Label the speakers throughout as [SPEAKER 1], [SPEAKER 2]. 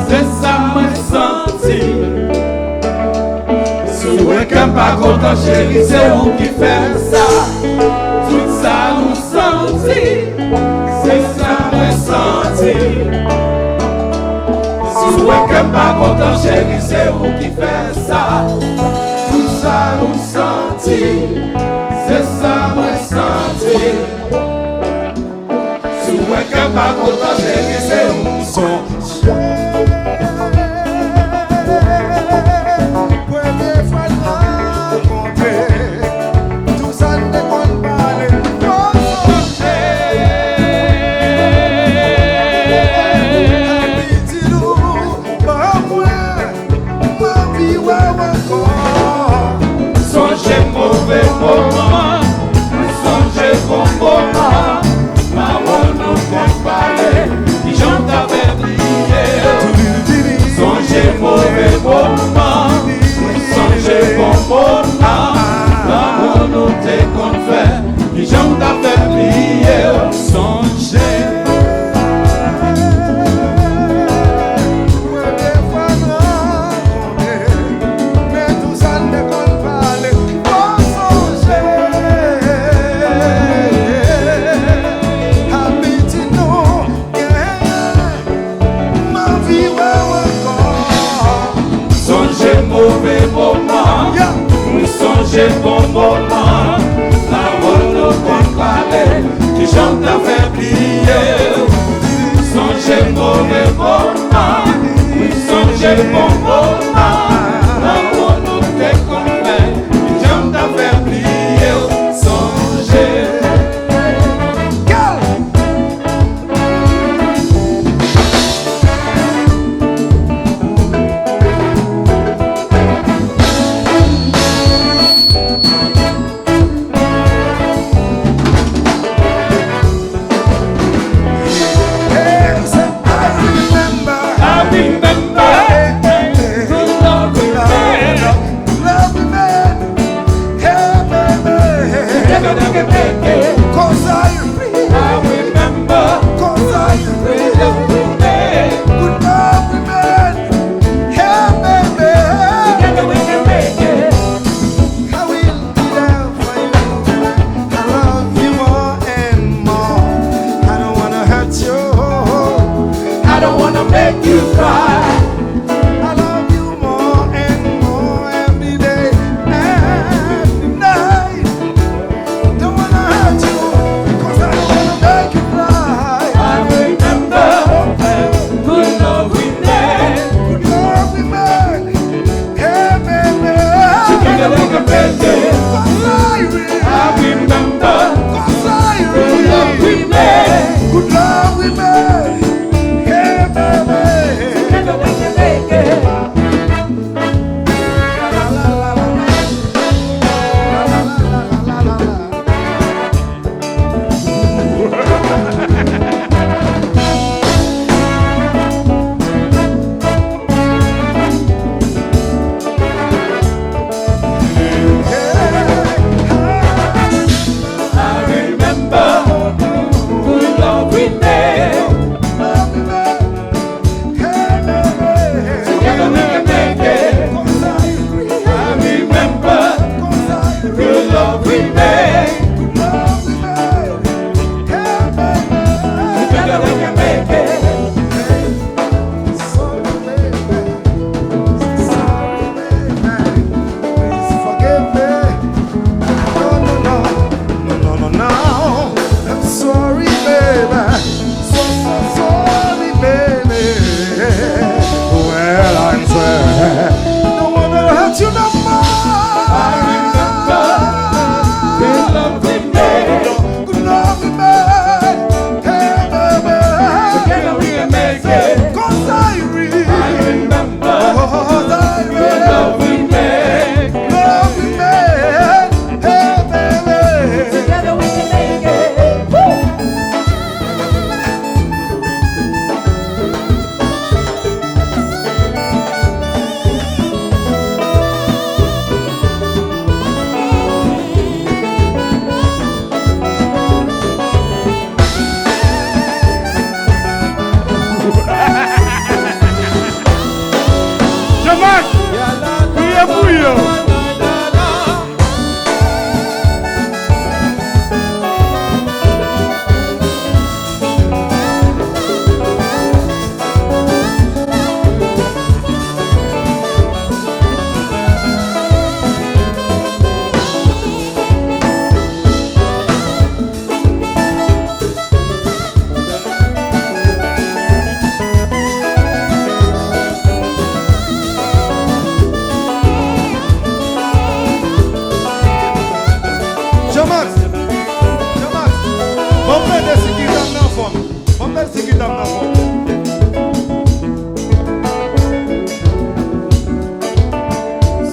[SPEAKER 1] c'est ça moi senti. Si vous n'êtes pas content chérie, c'est vous qui faites ça. Tout ça nous senti, c'est ça moi senti. Si vous n'êtes pas content chérie, c'est vous qui faites ça. Tout ça nous senti, c'est ça moi senti. Si vous n'êtes pas content chérie, c'est vous qui senti. Bon moment, la bonne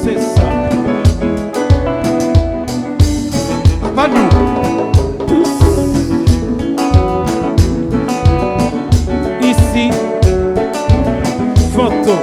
[SPEAKER 1] C'est ça. Pas nous. Ici, Phantom.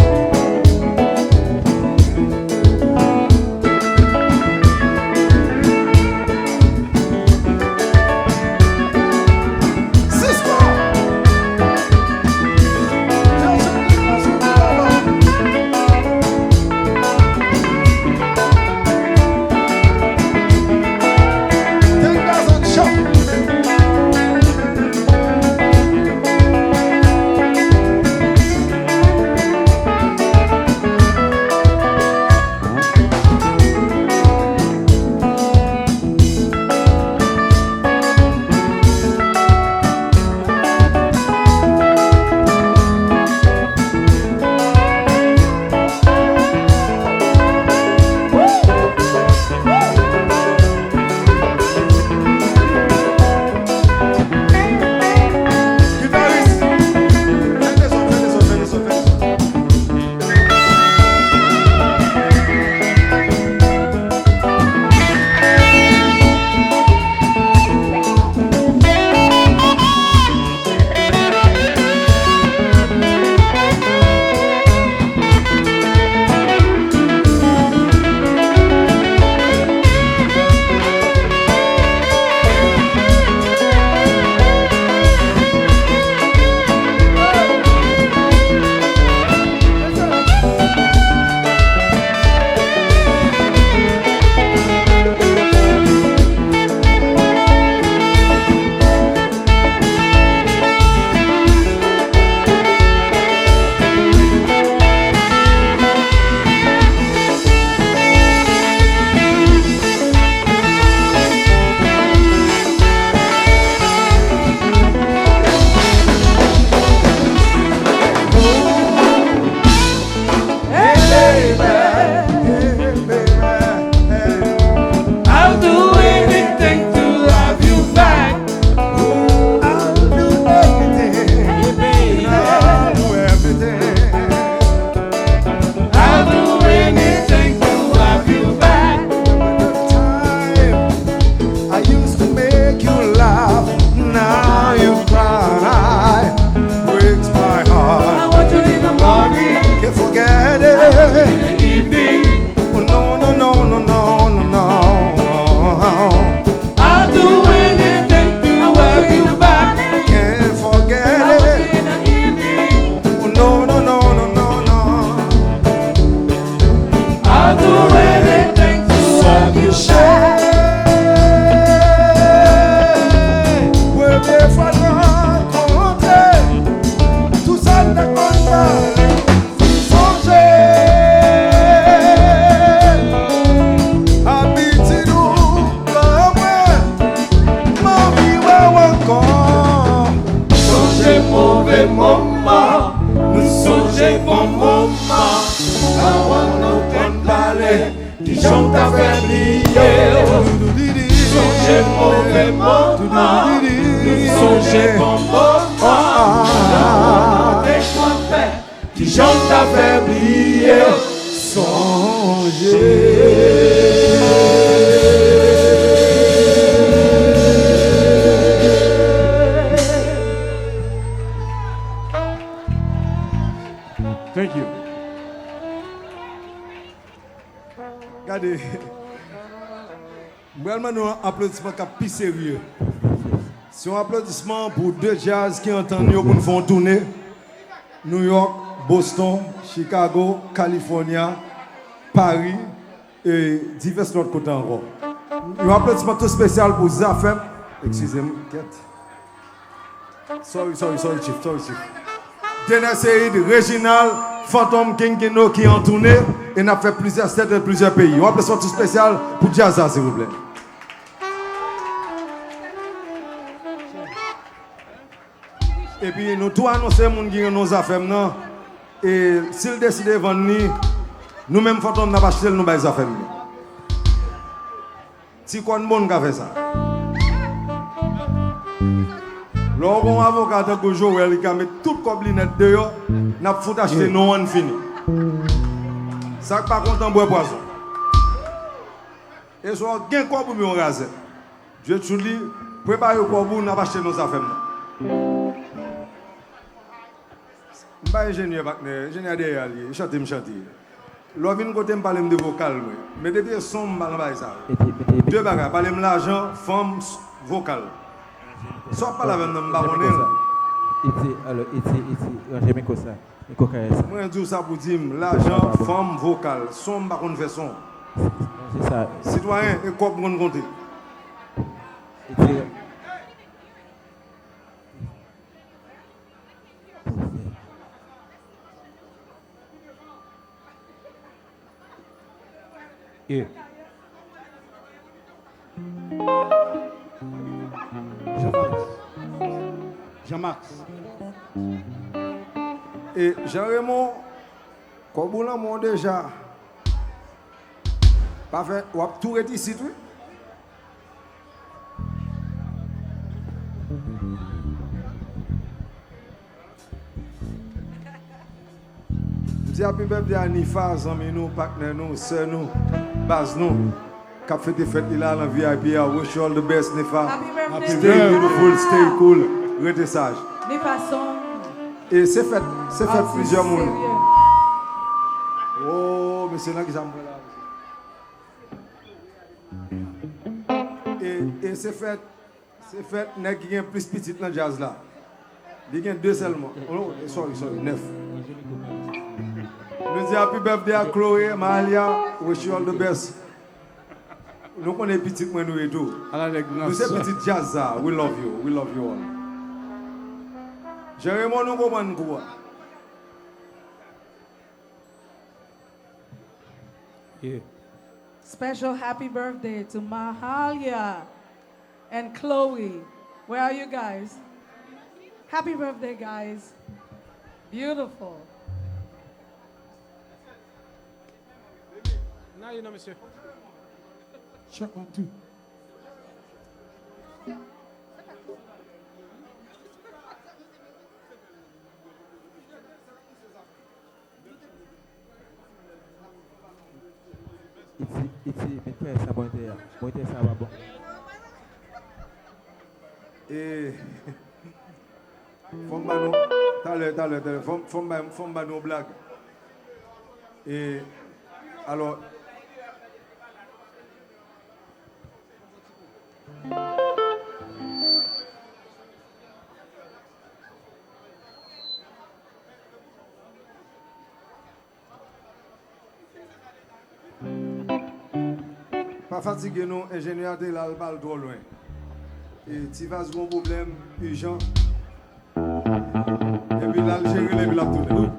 [SPEAKER 1] Thank you.
[SPEAKER 2] Regardez. Vraiment, un applaudissement qui est plus sérieux. C'est un applaudissement pour deux jazz qui entendent pour nous faire tourner. New York, Boston, Chicago, California, Paris et divers autres côtés encore. Un applaudissement tout spécial pour Zafem. Excusez-moi, Sorry, Chief. Dernière série de Réginal, Phantom King Kino qui ont tourné et n'a fait plusieurs sets de plusieurs pays. Un applaudissement tout spécial pour Jazza, s'il vous plaît. Et puis nous tous annoncer les gens qui ont nos affaires. Et s'ils décident de vendre, nous-mêmes, Phantom, nous avons acheté nos affaires. Si quoi de bon qui a fait ça? Lorsqu'on a un avocat de Joël, il a mis toute coblinette dehors, n'a pas foutu acheter non on fini. Ça pas content boire poisson. Et soit gain quoi pour me raser. Dieu te dit préparez quoi pour n'a pas acheter nos affaires. Je suis ingénieur, ingénieur derrière lui, je chante, je chante. L'on vient côté me parler de vocal, mais depuis son mal ça. Deux bagages, parler de l'argent, femme, vocal. Soit pas la même nom baronel.
[SPEAKER 3] Alors, j'aime comme ça.
[SPEAKER 2] Moi je dis ça pour dire l'argent, femme, vocal, son baron fait son.
[SPEAKER 3] C'est ça.
[SPEAKER 2] Citoyen et quoi pour compter.
[SPEAKER 3] Yeah.
[SPEAKER 4] Jean-Max.
[SPEAKER 2] Et Jean-Raymond, comme vous l'avez déjà, pas fait, ou a tout été ici, oui? Je dis happy birthday à Nifa, amis nous, partenaires nous, sœurs nous, base nous, qui a fait des fêtes là dans le VIP. I wish you all the best, Nifa.
[SPEAKER 5] Happy birthday.
[SPEAKER 2] Stay beautiful, stay cool, restez sage.
[SPEAKER 5] Nifa son.
[SPEAKER 2] Et c'est fait plusieurs
[SPEAKER 5] sérieux.
[SPEAKER 2] monde. Oh, mais c'est là qu'ils ont là. Et c'est fait, n'est qu'il y a plus petit dans le jazz là. Il y a deux seulement. Oh, sorry, 9. Nous disons happy birthday à Chloé, Malia, wish you all the best. Nous connaissons petit moi nous et tout. Nous c'est petit jazz là, we love you all. Jérémy, nous comprenons quoi?
[SPEAKER 3] Yeah.
[SPEAKER 5] Special happy birthday to Mahalia and Chloe. Where are you guys? Happy birthday, guys. Beautiful.
[SPEAKER 4] Now you know, monsieur. Check 1, 2.
[SPEAKER 3] Ça va bon.
[SPEAKER 2] Et faut me nos blagues. Et alors pas fatigué nous, ingénieur de l'albal trop loin. Et tu vas avoir un problème urgent. Et puis l'Algérie, les villes tourner.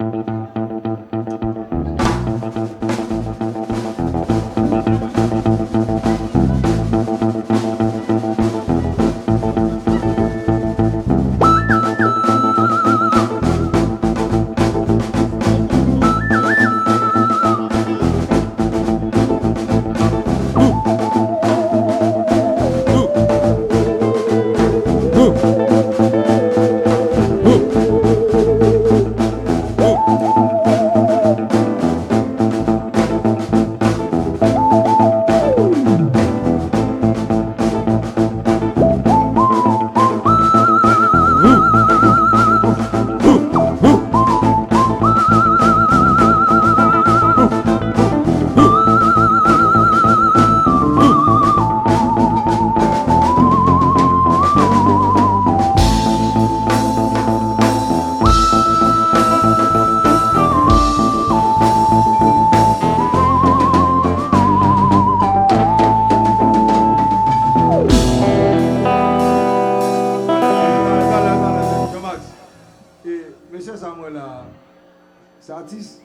[SPEAKER 2] C'est artiste.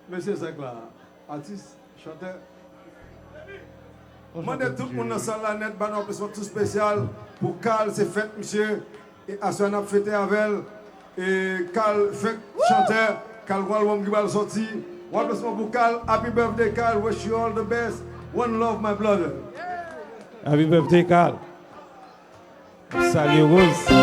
[SPEAKER 2] Monsieur Zagla, artiste, chanteur. Moi, tout le monde dans la salle net, un applaudissement tout spécial pour Carl, c'est fête, monsieur. Et à ce moment fêté avec elle. Et Carl, fait chanteur. Carl, Walwam qui va le sortir. Un applaudissement pour Carl. Happy birthday, Carl. Wish you all the best. One love, my brother.
[SPEAKER 4] Happy birthday, Carl.
[SPEAKER 3] Salut Rose.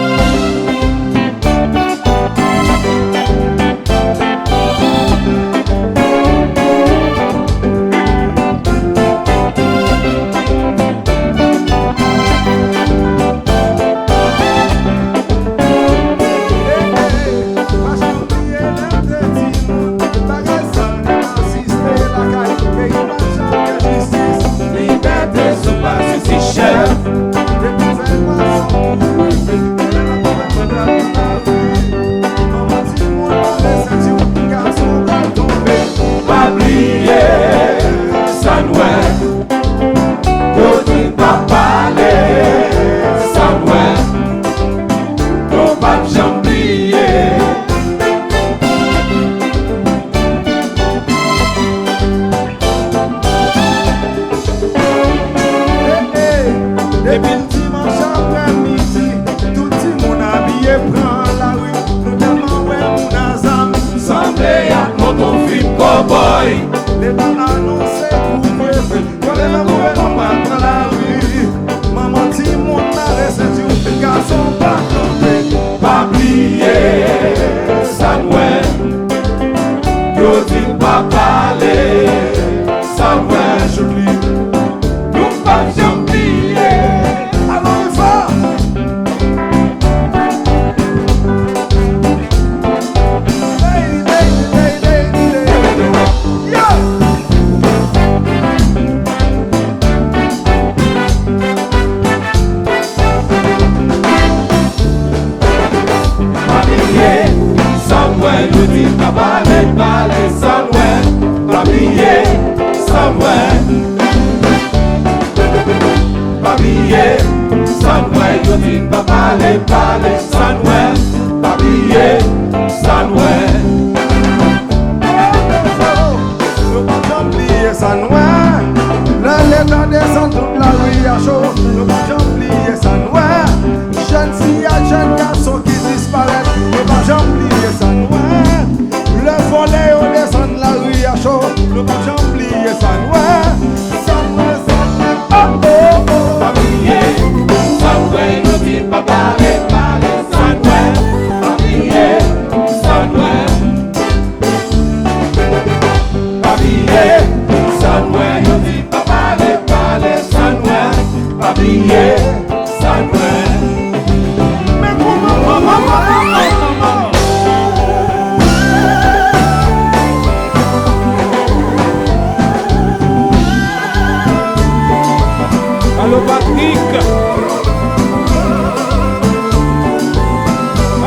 [SPEAKER 3] Allô Patrick.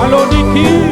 [SPEAKER 3] Allô Niki.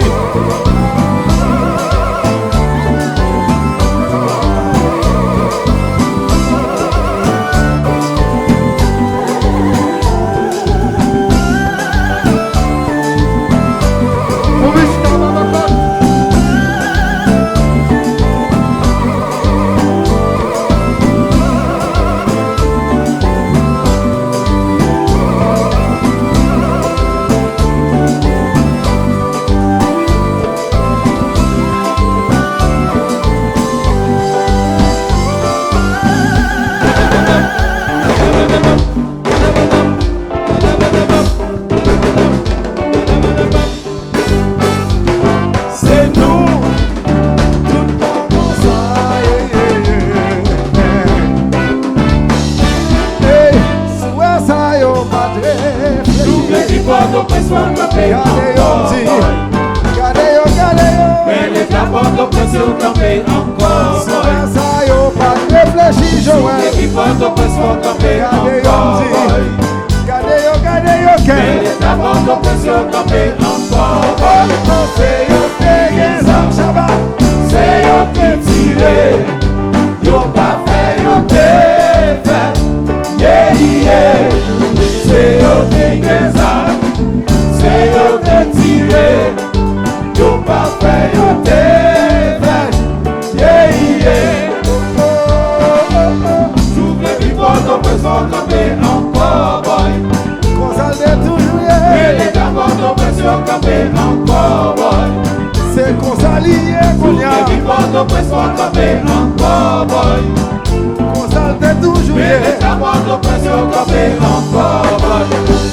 [SPEAKER 1] Toujours, mais les camarades de pression, encore, boy.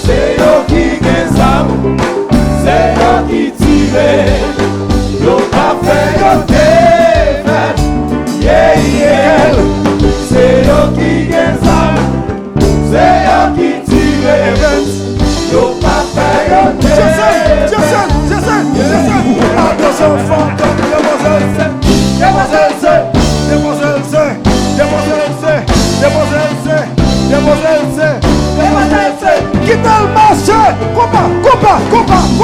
[SPEAKER 1] C'est yo qui rive, yo pa fe yo defet, yeah, yeah. Se yo ki gen zam, se yo ki tire, yo pa fe yo defet.
[SPEAKER 2] Attention, fantôme, quitte le marché, combat.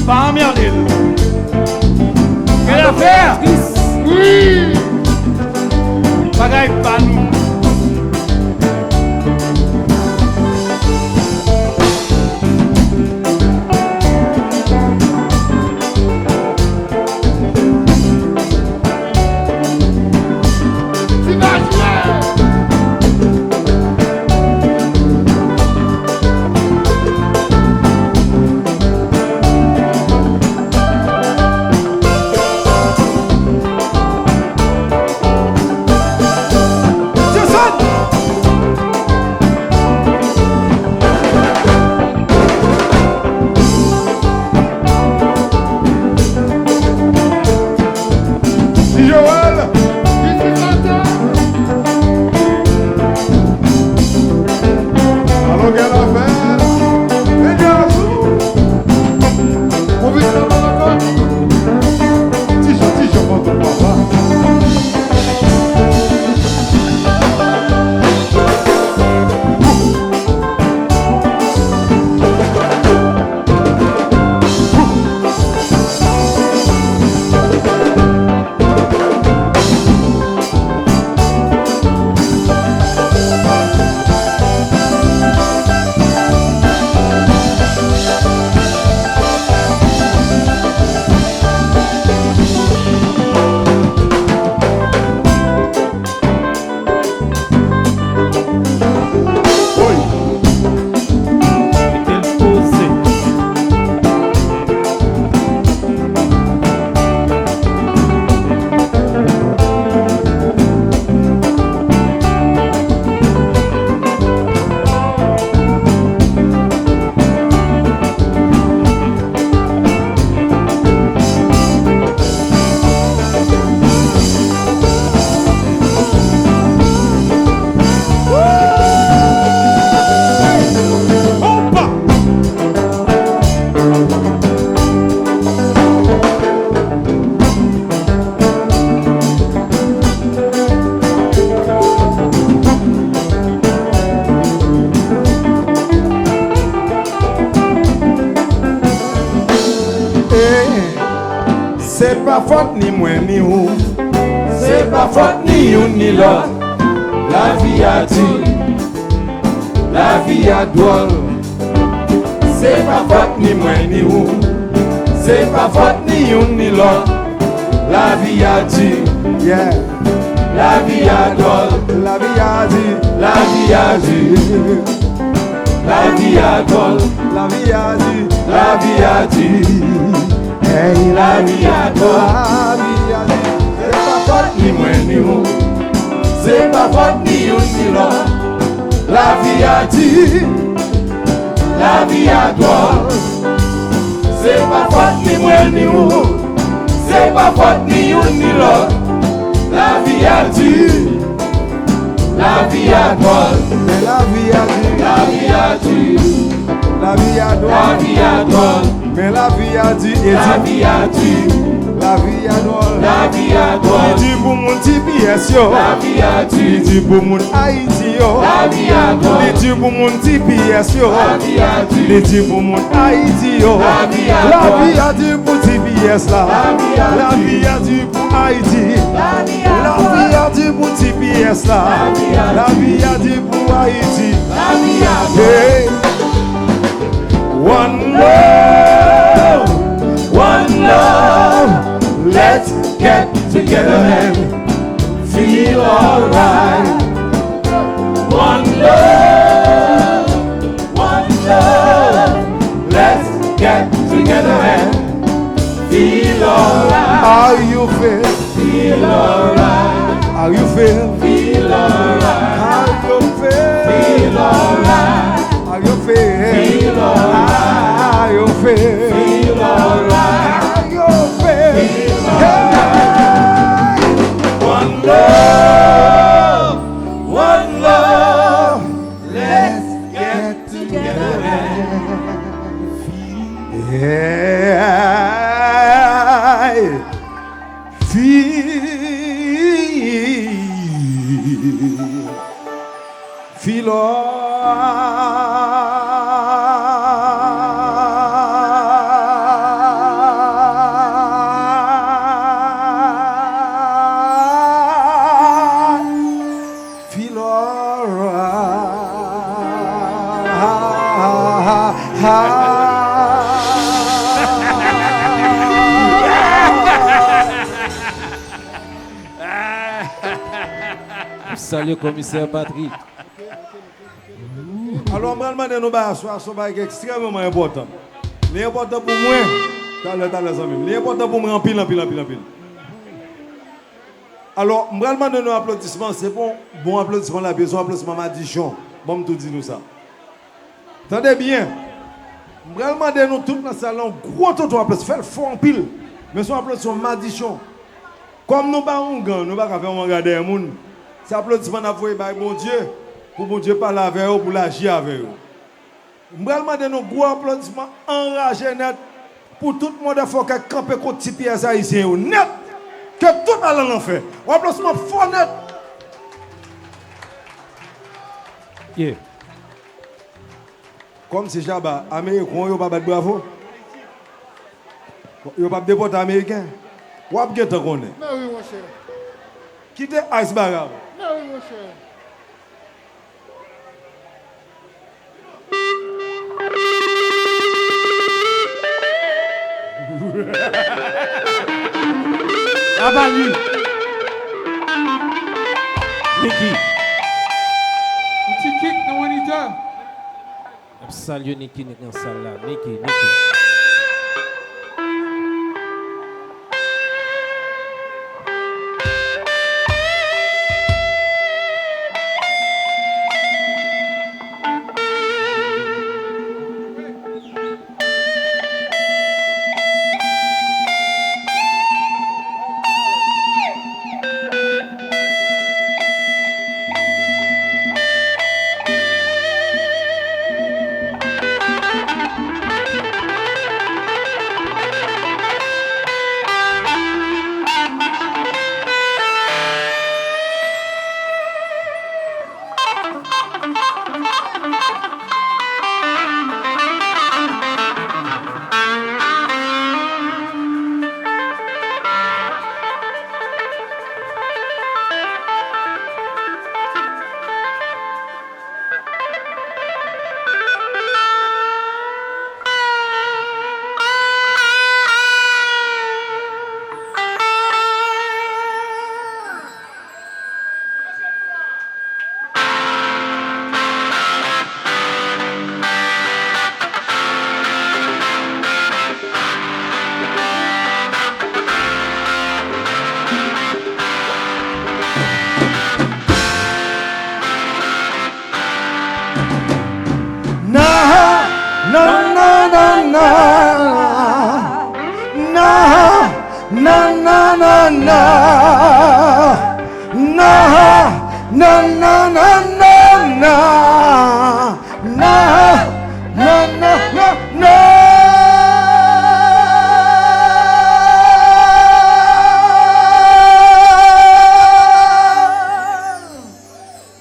[SPEAKER 3] Pas emmerder. Quelle affaire? Oui. Bagaille pas nous.
[SPEAKER 2] C'est pas faute ni moi ni ou.
[SPEAKER 1] C'est pas faute ni une ni l'autre. La vie a dit, la vie a droit. C'est pas faute ni moi ni ou. C'est pas faute ni une ni l'autre. La vie a dit,
[SPEAKER 2] Yeah.
[SPEAKER 1] la vie a droit.
[SPEAKER 2] La vie a dit.
[SPEAKER 1] La vie a dit, la vie a droit.
[SPEAKER 2] La vie a dit.
[SPEAKER 1] La vie a dit,
[SPEAKER 2] Hey,
[SPEAKER 1] la vie a droit.
[SPEAKER 2] La vie a dit.
[SPEAKER 1] C'est pas faute ni moi ni ou. C'est pas faute ni une ni l'autre. La vie a dit, la vie a droit. C'est pas faute ni moi ni ou. C'est pas faute ni une ni l'autre. La vie a dit, la vie a droit.
[SPEAKER 2] Mais la vie a dit.
[SPEAKER 1] La vie a dit,
[SPEAKER 2] La vie a droit.
[SPEAKER 1] la vie a droit.
[SPEAKER 2] Mais la vie a dit. Et
[SPEAKER 1] La
[SPEAKER 2] dit.
[SPEAKER 1] vie a dit,
[SPEAKER 2] La vie a droit.
[SPEAKER 1] la vie a droit.
[SPEAKER 2] Il dit pour mon TPS yo.
[SPEAKER 1] La vie a
[SPEAKER 2] Il
[SPEAKER 1] dit,
[SPEAKER 2] dit pour mon Haïti yo.
[SPEAKER 1] la vie a droit.
[SPEAKER 2] Il dit pour mon TPS yo.
[SPEAKER 1] La vie a dit,
[SPEAKER 2] Il dit pour mon Haïti yo.
[SPEAKER 1] La vie a
[SPEAKER 2] La
[SPEAKER 1] droit.
[SPEAKER 2] vie a dit pour TPS là.
[SPEAKER 1] La vie a
[SPEAKER 2] La
[SPEAKER 1] dit.
[SPEAKER 2] vie a dit pour Haïti.
[SPEAKER 5] La vie a
[SPEAKER 2] La vie a dit pour TPS là.
[SPEAKER 1] La vie a
[SPEAKER 2] La vie a dit pour Haïti.
[SPEAKER 1] la vie a droit.
[SPEAKER 2] Hey. One love.
[SPEAKER 1] One love, let's get together and feel alright. One love, let's get together and feel alright.
[SPEAKER 2] How you feel?
[SPEAKER 1] Feel
[SPEAKER 6] Salut commissaire Patrick.
[SPEAKER 2] Alors, je vais demander nous c'est extrêmement important. L'important pour moi, l'important pour moi en pile. Alors, je vais demander nos applaudissements. C'est bon applaudissement là, bien sûr, applaudissement Madichon. Bon, tout dit nous ça. Attendez bien. Je vais demander nous tous dans le salon, gros toto applaudissement. Faites le fort en pile. Mais son applaudissement Madichon. Comme nous ne pouvons pas faire un regard des gens. C'est applaudissement à vous, bon Dieu, pour bon Dieu parler avec vous, pour l'agir avec vous. Je vais demander nos gros applaudissements enragés net pour tout le monde qui a campé contre les pièces haïtiennes. Net, que tout à l'enfer. Un applaudissement fort net.
[SPEAKER 6] Yeah.
[SPEAKER 2] Comme si Jabba, Américain, ils ne pas battre bravo. Ils ne pas déporter Américain. Ou à bien te connaître.
[SPEAKER 4] Mais oui, mon cher.
[SPEAKER 2] Quittez Iceberg.
[SPEAKER 4] Mais oui, mon cher.
[SPEAKER 3] Ah bah lui.
[SPEAKER 6] Niki.
[SPEAKER 4] Petit kick dans moniteur.
[SPEAKER 6] Salut Niki dans la salle là. Niki.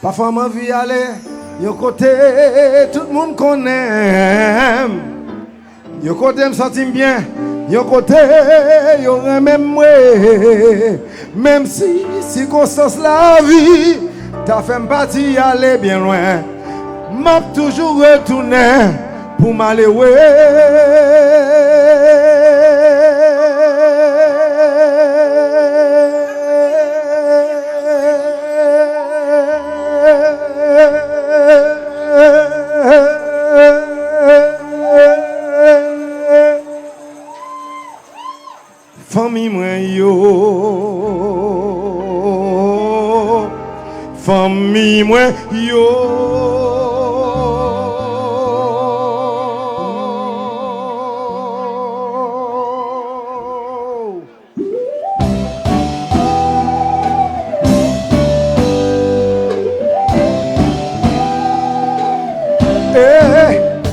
[SPEAKER 2] Parfois, ma vie aller, yo côté, tout le monde connaît. Yo côté, me sentir bien. Yo côté, yo même moi. Même si circonstance la vie, t'as fait partie aller bien loin. M'a toujours retourné pour m'aller famille moi yo, famille moi yo.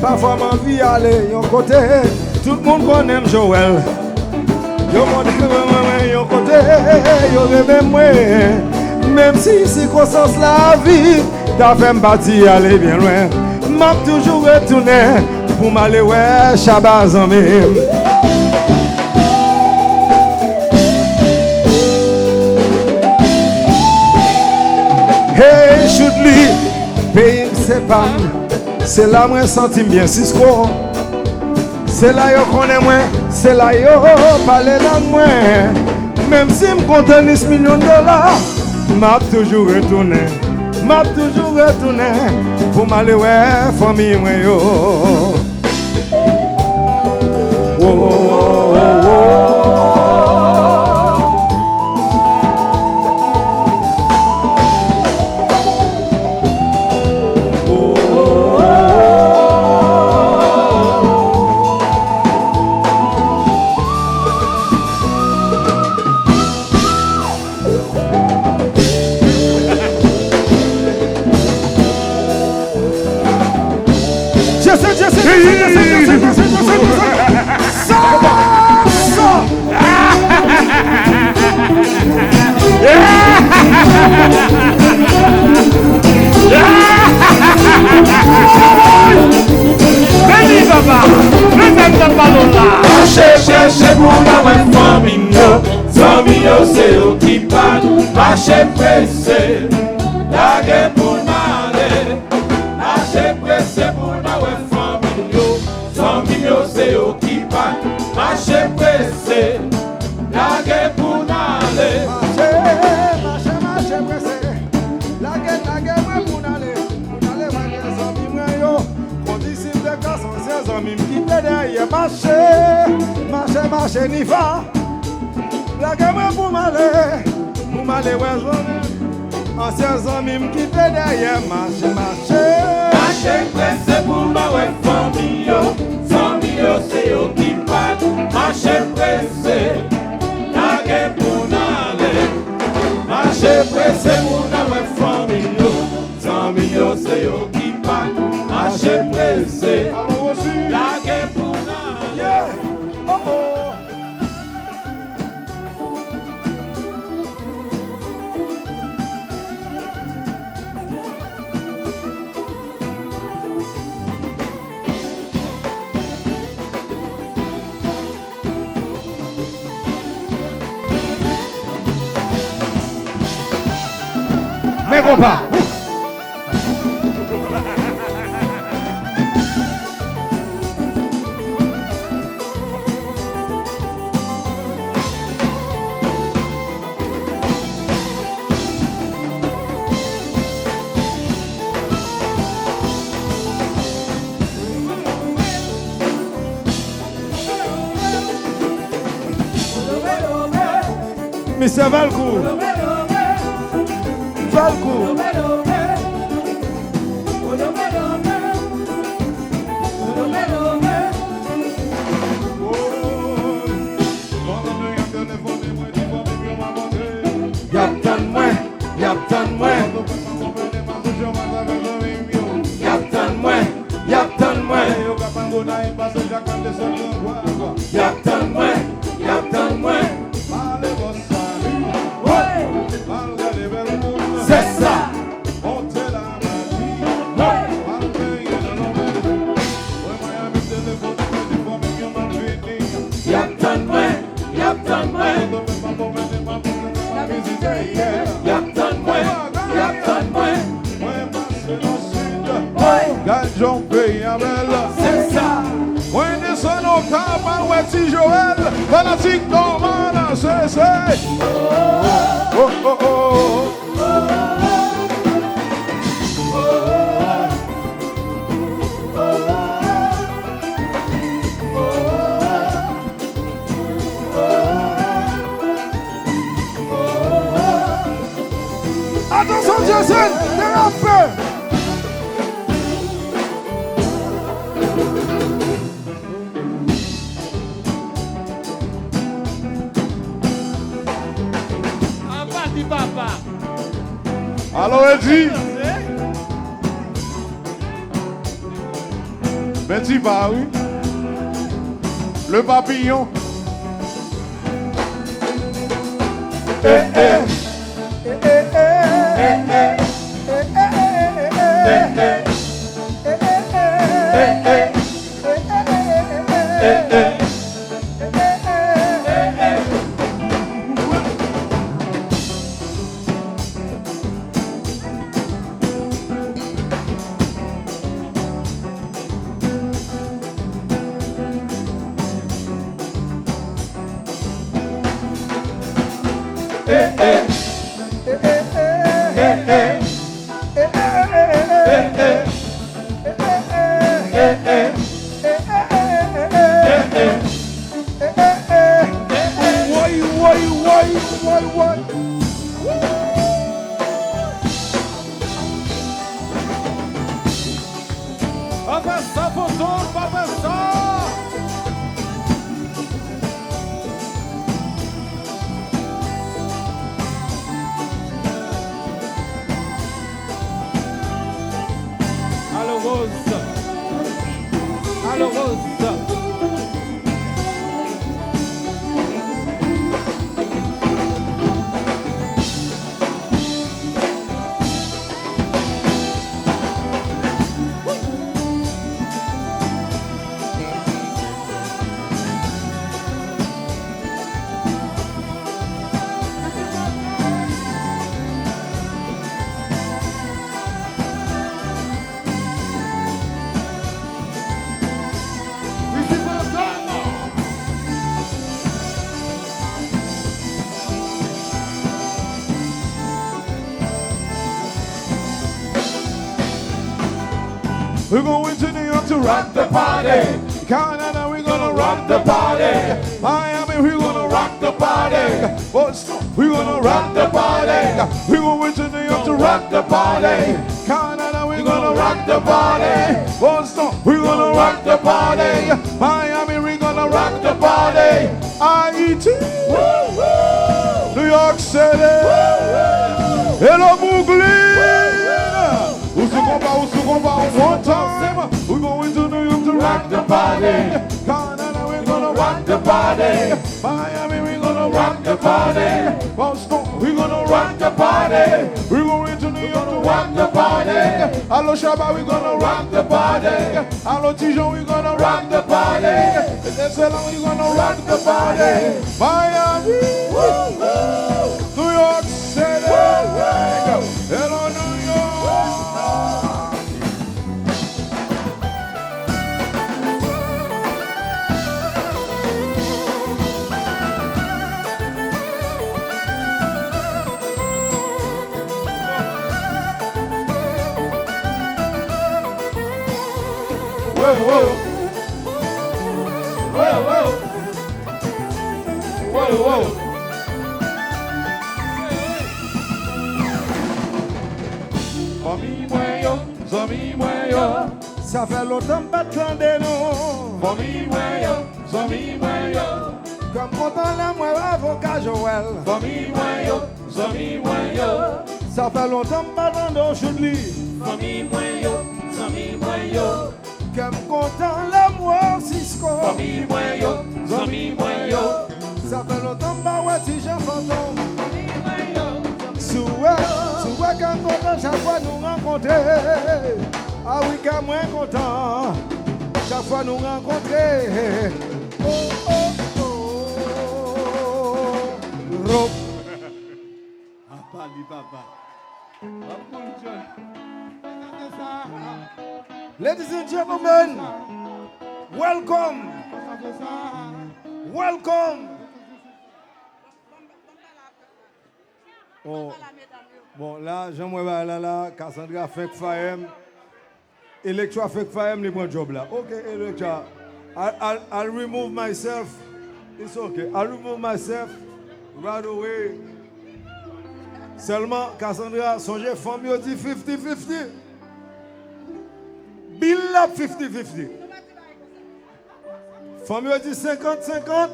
[SPEAKER 2] Parfois ma vie aller yon côté. Tout le monde connaît Joël. Yo connaît yo côté, yo rêve moi. Même si circonstance la vie, t'as fait m'bâti aller bien loin. M'a toujours retourné pour m'aller ouais Shabazz en même. Hey, Choudli, pays c'est pas. C'est là moi senti bien Cisco. C'est là yo connais moi, c'est là yo parle dans moi. Même si me compte $10 millions, m'a toujours retourné. M'a toujours retourné pour m'aller ouais famille moi yo. Oh, oh, oh, oh.
[SPEAKER 1] Cherche pour la famille, famille c'est au qui parle, marche pressé, la guerre pour m'aller, marche pressé pour la famille, famille c'est au qui parle, marche pressé, la guerre pour m'aller, marche pressé, la guerre pour m'aller,
[SPEAKER 2] condition de casse, ses amis qui plaident derrière marcher. Marcher ni va. La gamme pour m'aller ouais zone. Anciens amis qui te derrière marcher.
[SPEAKER 1] Marcher pressé pour ma famille, famille c'est eux qui parlent. Marcher pressé, la guerre pour n'aller. Marcher pressé pour ma famille, famille c'est eux qui parlent. Marcher pressé, la guerre pour n'aller.
[SPEAKER 3] Mais compas.
[SPEAKER 2] Mr. Valcourt. Valcourt.
[SPEAKER 1] Attention Jason, dérape.
[SPEAKER 2] Alors Eddie. Bentley va oui.
[SPEAKER 1] le papillon. We're going to New York to rock the party. Canada, we're gonna rock the party. Miami, we're gonna rock the party. Boston, we're gonna rock the party. We're going to New York to rock the party. Canada, we're gonna rock the party. Boston, we're gonna rock the party. Miami, we're gonna rock the party. Haiti, New York City, hello Brooklyn. One time, we're going to New York to rock the party. Canada, we're gonna rock the party. Miami, we're gonna rock the party. Boston, we're gonna rock the party. We're going to New York to rock the party. Hello Shabba, we're gonna rock the party. Hello Tijon, we're gonna rock the party. Excellent, we're gonna rock the party. Miami, New York City, hello New York. Whoa, whoa. Whoa, whoa. Whoa, whoa. Zami mwen yo,
[SPEAKER 2] Ça fait longtemps pas de nous.
[SPEAKER 1] zami mwen yo,
[SPEAKER 2] Comme content la moi avocat Joël.
[SPEAKER 1] zami mwen yo,
[SPEAKER 2] Ça fait longtemps pas de Chudli.
[SPEAKER 1] zami mwen yo,
[SPEAKER 2] Comme content la moi Cisco.
[SPEAKER 1] zami mwen yo,
[SPEAKER 2] Ça fait longtemps pas ouais si j'ai fantôme. Souhait quand content chaque fois nous rencontrer. Ah oui quand moins content chaque fois nous rencontrer. Oh oh oh. Rock.
[SPEAKER 3] Papa.
[SPEAKER 2] Ladies and gentlemen, welcome. Welcome. Oh. Bon, là, Jean-Moué là, Cassandra 𝒂𝒏𝒆𝒅, 𝒪𝒏𝒆𝒅, les bons job là. Okay, Electra, I'll remove myself. It's okay. I'll remove myself right away. Seulement, Cassandra, songez, femme yo dit 50-50. Bill up 50-50. Femme yo dit 50-50.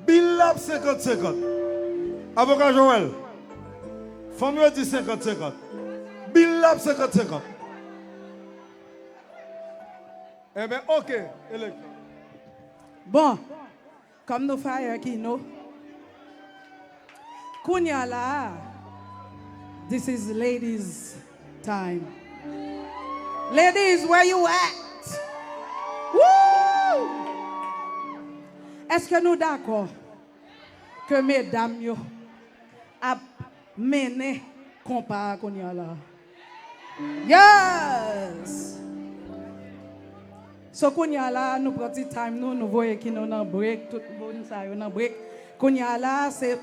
[SPEAKER 2] Bill up 50-50. Avocat Joël. Femme yo dit 50-50. Bill up 50-50. Eh bien, ok, Electra.
[SPEAKER 5] Bon, comme nous faisons Kino, Kounya la, this is ladies' time. Ladies, where you at? Woo! Est-ce que nous d'accord que mesdames yo a mené compas Kounya la? Yes! So Kounya la, nous prenons du time, nous voyons qui nous dans break, tout le monde ça dans break. Kounya la, c'est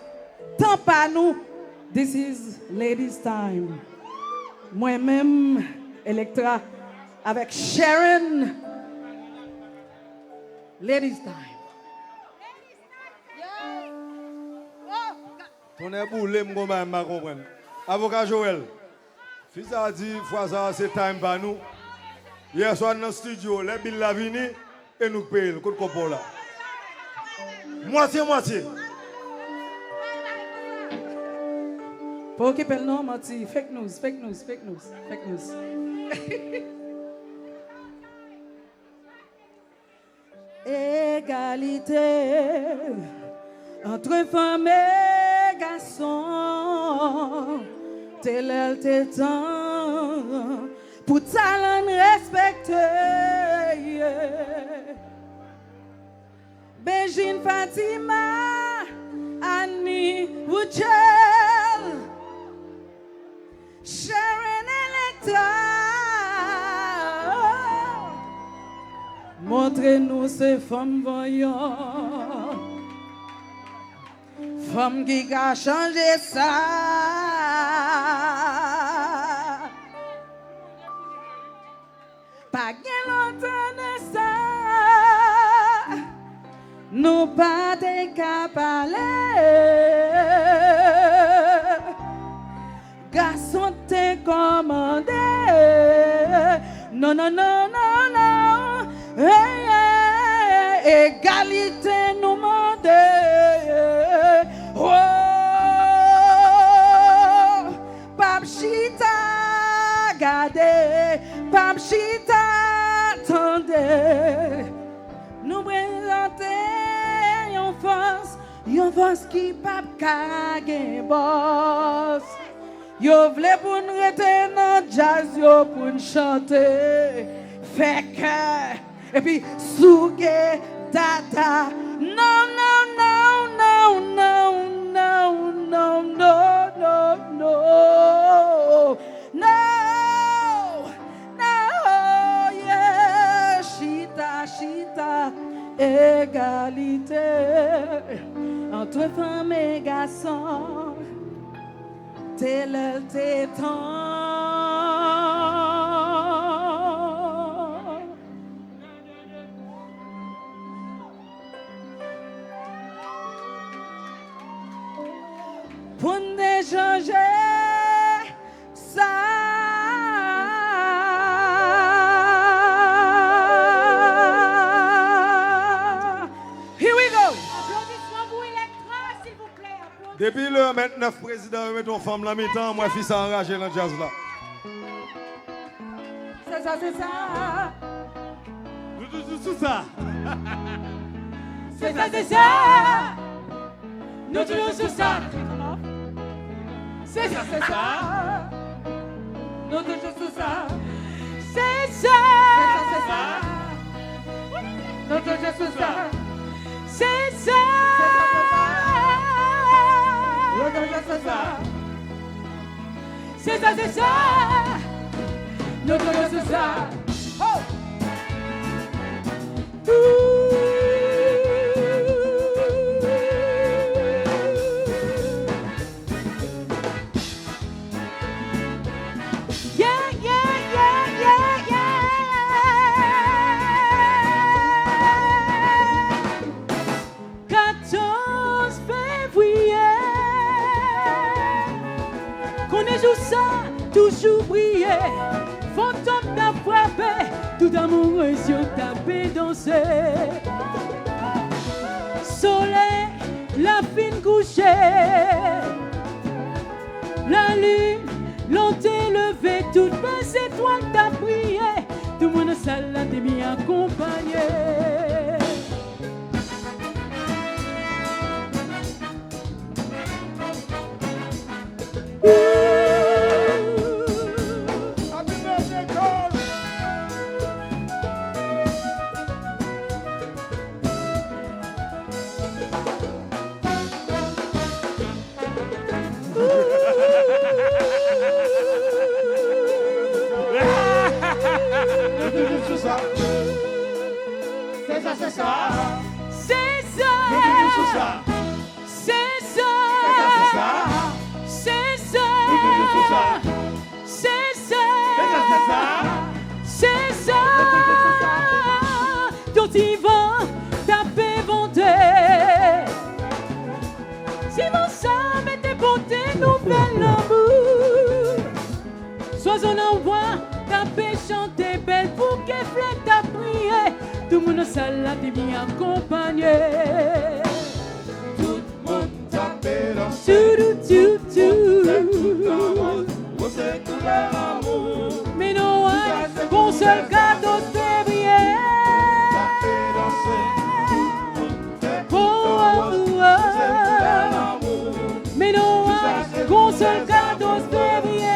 [SPEAKER 5] temps pas nous. This is ladies' time. Moi-même, Electra, avec Sharon. Ladies' time.
[SPEAKER 2] On est boulé, je ne comprends. Avocat Joël, fils a dit, fois ça, c'est time pour nous. Hier soir dans le studio, les billes la vini et nous payons le coup de copo là. Moitié.
[SPEAKER 5] Pour occuper le nom, Mati, fake news. Égalité entre femmes et garçons, tel tel temps pour talent respecté. Bejine Fatima, Annie Woodgel, Sharon Electra. Montrez-nous ces femmes voyantes, femmes qui ont changé ça. Pas bien longtemps de ça, nous pas qu'à parler. Garçon t'es commandé. Non. Hey, égalité nous mandé. Oh, Papchita gardé, Papchita attendez. Nous présenter une force qui pas kage boss. Yo vle pour nous rester dans jazz, yo pour nous chanter. Fait que et puis souke tata. No. Yeah, chita, égalité entre femmes et garçons, tel temps. Pour échanger ça. Here we go.
[SPEAKER 7] Applaudissements pour Electra, s'il vous plaît.
[SPEAKER 2] Depuis le 29 président, met ton femme la mi-temps, moi fils enragé dans le jazz là.
[SPEAKER 5] C'est ça.
[SPEAKER 3] Tout ça.
[SPEAKER 7] C'est ça. Nous toujours sur ça. C'est ça.
[SPEAKER 5] Nous toujours sur ça.
[SPEAKER 7] C'est ça.
[SPEAKER 5] Nous toujours sur ça.
[SPEAKER 7] C'est ça.
[SPEAKER 5] Nous toujours sur ça.
[SPEAKER 7] C'est ça. Nous toujours sur ça.
[SPEAKER 5] Oh.
[SPEAKER 7] Toujours briller, fantôme t'a frappé, tout amoureux sur ta paix dansé. Soleil, la fine couchée, la lune, l'ont élevé, toute basse étoile t'a prié, tout le monde salle t'a mis accompagné.
[SPEAKER 1] ça.
[SPEAKER 7] C'est ça. C'est ça. C'est ça. C'est ça. C'est ça. Dont il va taper venter. Si mon sang m'était porté nouvelle amour. Sois en envoi, taper, chanter, belle pour qu'elle flèche ta prière. Tout le monde salle là, t'es bien accompagné.
[SPEAKER 1] Tout le monde tape dans c'est tout l'amour.
[SPEAKER 7] Mais non, bon seul cadeau de briller. Mais non, bon seul cadeau de briller.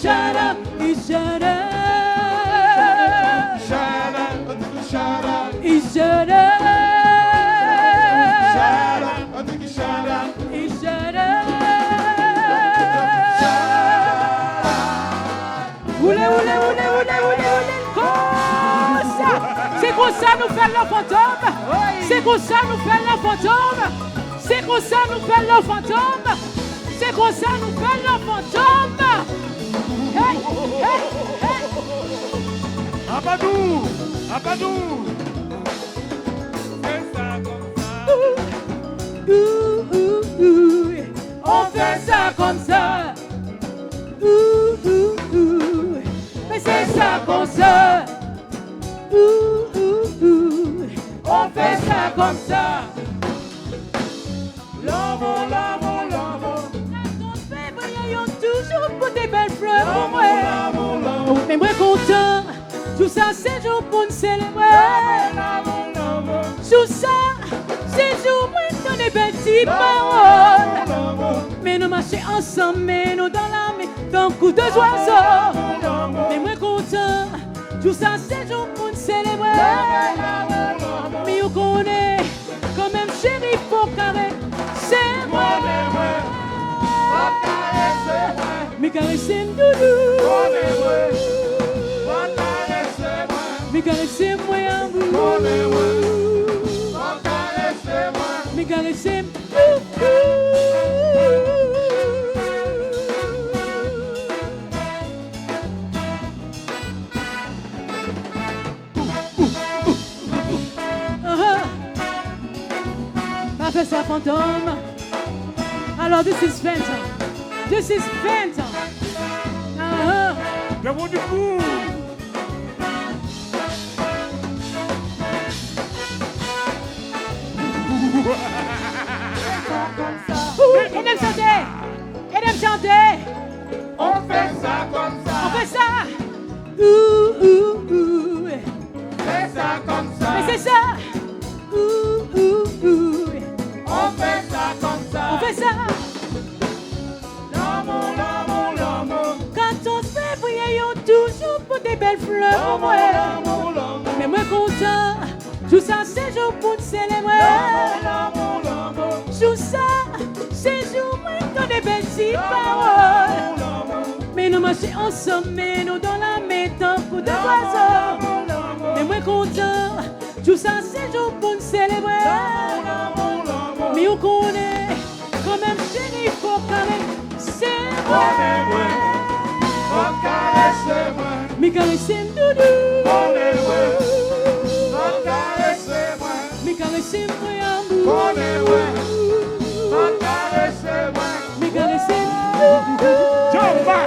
[SPEAKER 7] Shut up, shut up. C'est comme ça nous fait le fantôme. C'est comme ça nous fait le fantôme. C'est comme ça nous fait le fantôme. C'est comme ça nous fait le fantôme. Hey, hey, hey.
[SPEAKER 3] Abadou, Abadou. Fais ça comme ça.
[SPEAKER 7] On fait ça comme ça. Mais c'est ça qu'on se. On fait ça comme ça.
[SPEAKER 1] L'amour, l'amour, l'amour.
[SPEAKER 7] Quand février, on toujours pour des belles fleurs pour moi.
[SPEAKER 1] L'amour, l'amour.
[SPEAKER 7] Mais moi content. Tout ça, c'est jour pour nous célébrer.
[SPEAKER 1] L'amour, l'amour.
[SPEAKER 7] Tout ça, c'est jour pour nous donner des belles petites paroles. Mais nous marchons ensemble, mais nous dans la main, dans coup de oiseaux. Mais moi content. Tout ça, c'est jour pour nous célébrer. Mais on connaît quand même chéri pour carré. C'est moi. Mais caresser doudou. Mais caresser moi en bout. Mais caresser pas fait ça fantôme. Alors this is Phantom. This is Phantom.
[SPEAKER 3] Le mot du coup.
[SPEAKER 7] Et d'aime chanter. Et d'aime chanter.
[SPEAKER 1] On fait ça comme ça.
[SPEAKER 7] On fait ça.
[SPEAKER 1] Fais ça comme ça.
[SPEAKER 7] Mais c'est ça.
[SPEAKER 1] On fait ça comme ça.
[SPEAKER 7] On fait ça.
[SPEAKER 1] L'amour, l'amour, l'amour.
[SPEAKER 7] Quand on se fait briller, on toujours pour des belles fleurs pour moi.
[SPEAKER 1] L'amour, l'amour.
[SPEAKER 7] Mais moi content. Tout ça, c'est jour pour nous célébrer.
[SPEAKER 1] L'amour, l'amour.
[SPEAKER 7] Tout ça, c'est jour pour nous donner des belles petites paroles. Mais nous marchons ensemble, mais nous dans la maison pour de oiseaux. Mais moi content. Tout ça, c'est jour pour nous célébrer. Mais on connaît quand même chéri, faut quand même. C'est moi. Mais caressez doudou. Mais caressez moi en bout. Mais caressez
[SPEAKER 3] Jumpa.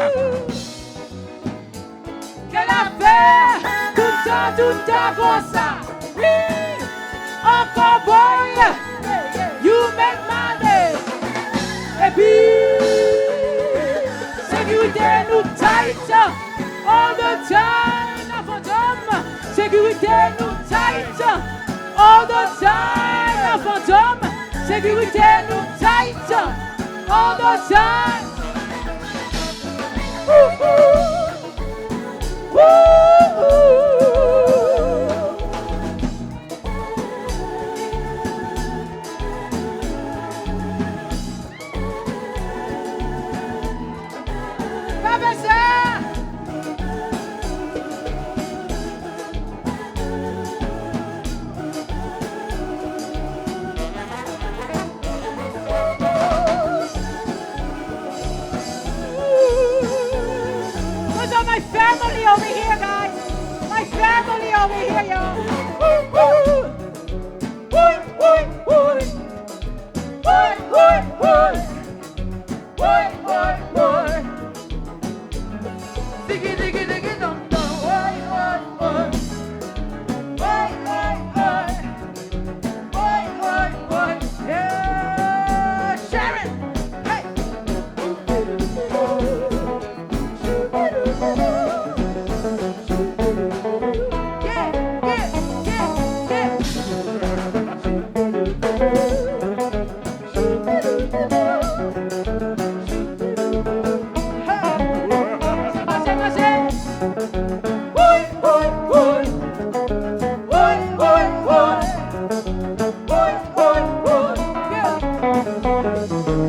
[SPEAKER 7] Quelle affaire. Tout ça comme ça. Encore boy. You make my day. Et puis sécurité nous tight all the time. La fantôme. Sécurité nous tight all the time. La fantôme. Sécurité nous tight all the time.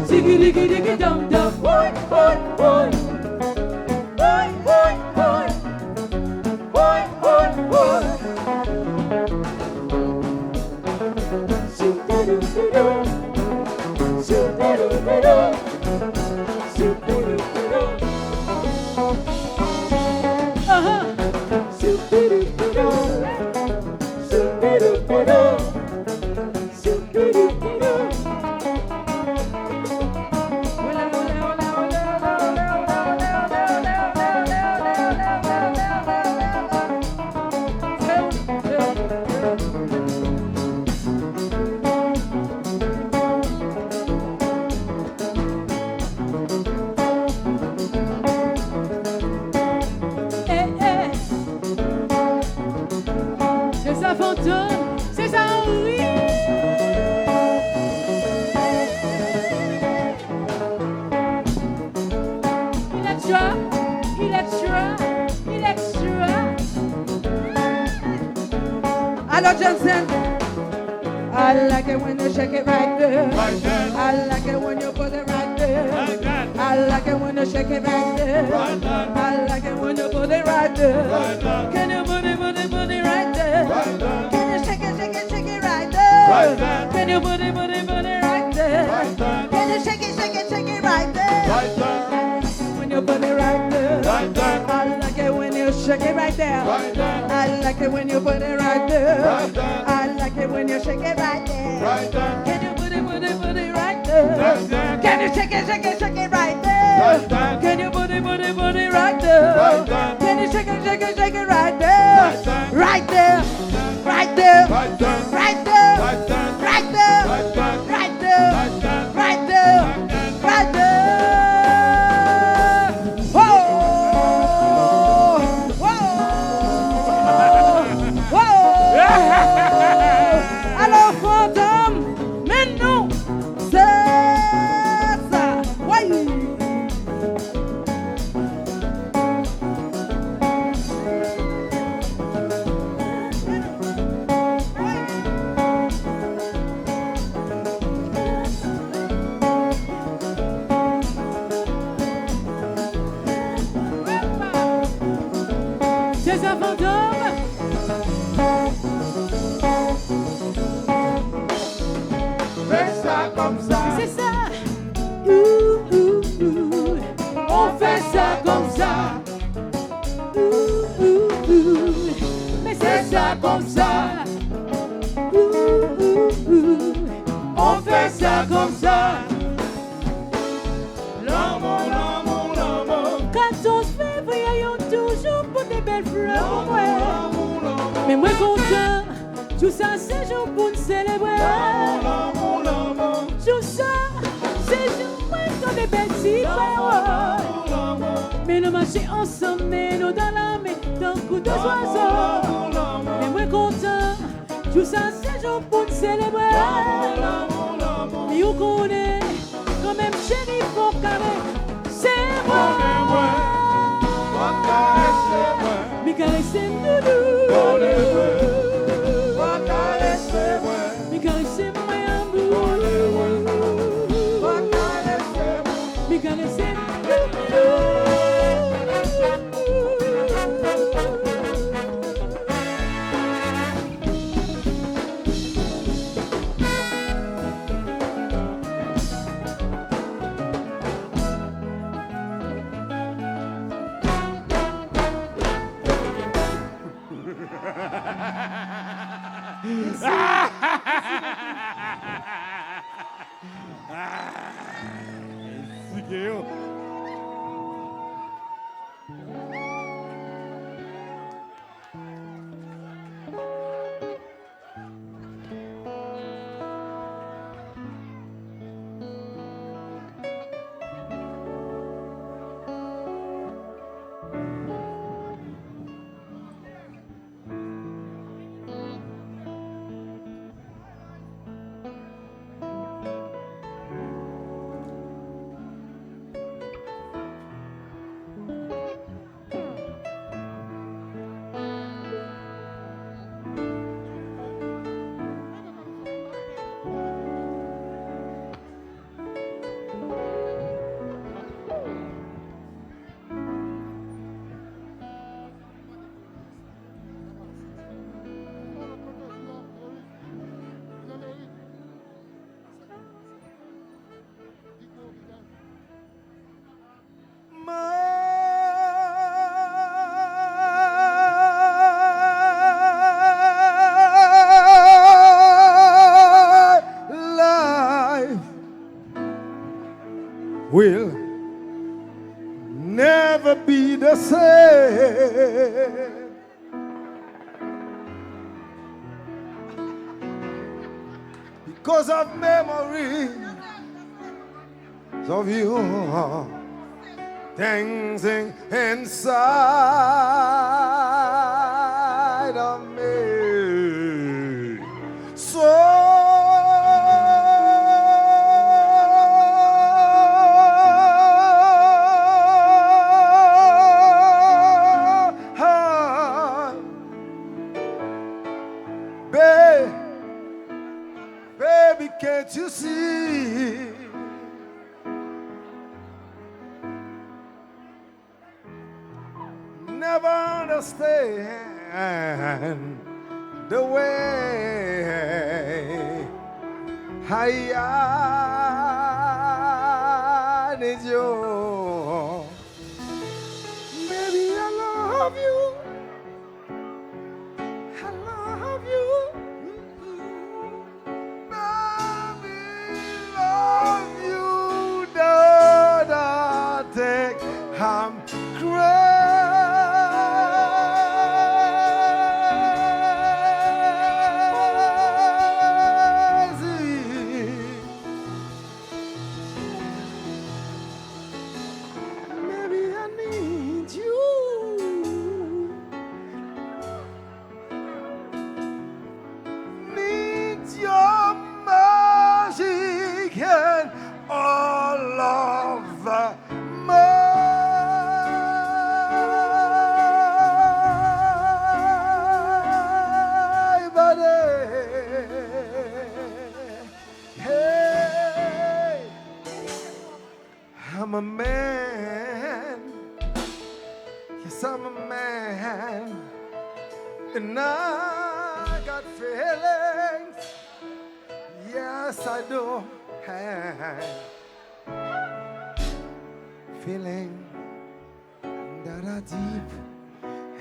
[SPEAKER 7] Diggy diggy diggy dum dum. Boy, boy, boy. Boy, boy, boy. Boy, boy, boy. Shoot-da-doo-doo-doo. Shoot-da-doo-doo-doo. Shoot-da-doo-doo-doo. Uh-huh. Shoot-da-doo-doo-doo. Shoot-da-doo-doo-doo. Shoot-da-doo-doo-doo. C'est ça fantôme, c'est ça oui. Il est extra.
[SPEAKER 5] Hello, Johnson. I like it when you shake it right there.
[SPEAKER 3] Right there.
[SPEAKER 5] I like it when you put it right there.
[SPEAKER 3] Like that.
[SPEAKER 5] I like it when you shake it right there.
[SPEAKER 3] Right there.
[SPEAKER 5] I like it when you put it right there.
[SPEAKER 3] Right there.
[SPEAKER 5] Can you put it right there?
[SPEAKER 3] Right there.
[SPEAKER 5] Can you shake it right there?
[SPEAKER 3] Right there.
[SPEAKER 5] Can you put it right there?
[SPEAKER 3] Right there.
[SPEAKER 5] Can you shake it right there?
[SPEAKER 3] Right there.
[SPEAKER 5] When you put it right there.
[SPEAKER 3] Right there.
[SPEAKER 5] I like it when you shake it right there.
[SPEAKER 3] Right there.
[SPEAKER 5] I like it when you put it right there.
[SPEAKER 3] Right there.
[SPEAKER 5] I like it when you shake it right there.
[SPEAKER 3] Right there.
[SPEAKER 5] Can you put it right there?
[SPEAKER 3] Right there.
[SPEAKER 5] Can you shake it right there?
[SPEAKER 3] Right there.
[SPEAKER 5] Can you put it right there?
[SPEAKER 3] Right there.
[SPEAKER 5] Can you shake it right there?
[SPEAKER 3] Right there.
[SPEAKER 5] Right there. Right there.
[SPEAKER 3] Right there.
[SPEAKER 5] Right there.
[SPEAKER 3] Right there.
[SPEAKER 5] Right there.
[SPEAKER 3] Right there.
[SPEAKER 5] Right there.
[SPEAKER 3] Right there.
[SPEAKER 5] Right there. Right there. Whoa! Whoa! Whoa! Alors, fantôme, mais non, c'est ça. Oui.
[SPEAKER 7] C'est ça fantôme.
[SPEAKER 3] Fais ça comme ça.
[SPEAKER 7] C'est ça. Ouh, ouh, ouh.
[SPEAKER 3] On fait ça comme ça.
[SPEAKER 7] Ouh, ouh, ouh. Mais
[SPEAKER 3] Fais ça comme ça.
[SPEAKER 7] Ouh, ouh, ouh.
[SPEAKER 3] On fait ça comme ça. L'amour, l'amour, l'amour.
[SPEAKER 7] 14 février, y'ont toujours pour des belles fleurs pour moi.
[SPEAKER 3] L'amour, l'amour.
[SPEAKER 7] Mais moi content, tout ça c'est jour pour nous célébrer.
[SPEAKER 3] L'amour, l'amour.
[SPEAKER 7] Tout ça c'est jour pour nous des belles histoires. Mais nous marchons ensemble, mais nous dans la main, dans le coup de oiseaux. Mais moi content, tout ça c'est jour pour nous célébrer. Mais vous connaissez, quand même chérie, faut carré, c'est moi. Mais caressez doudou. Mais caressez moi amour. Mais caressez
[SPEAKER 2] will never be the same. Because of memories of you dancing inside of me. So baby, can't you see? Never understand the way I need you. Baby, I love you. I love you. I'm crazy. Maybe I need you. Need your magic and all of the I'm a man, yes I'm a man, and I got feelings, yes I do have feeling that are deep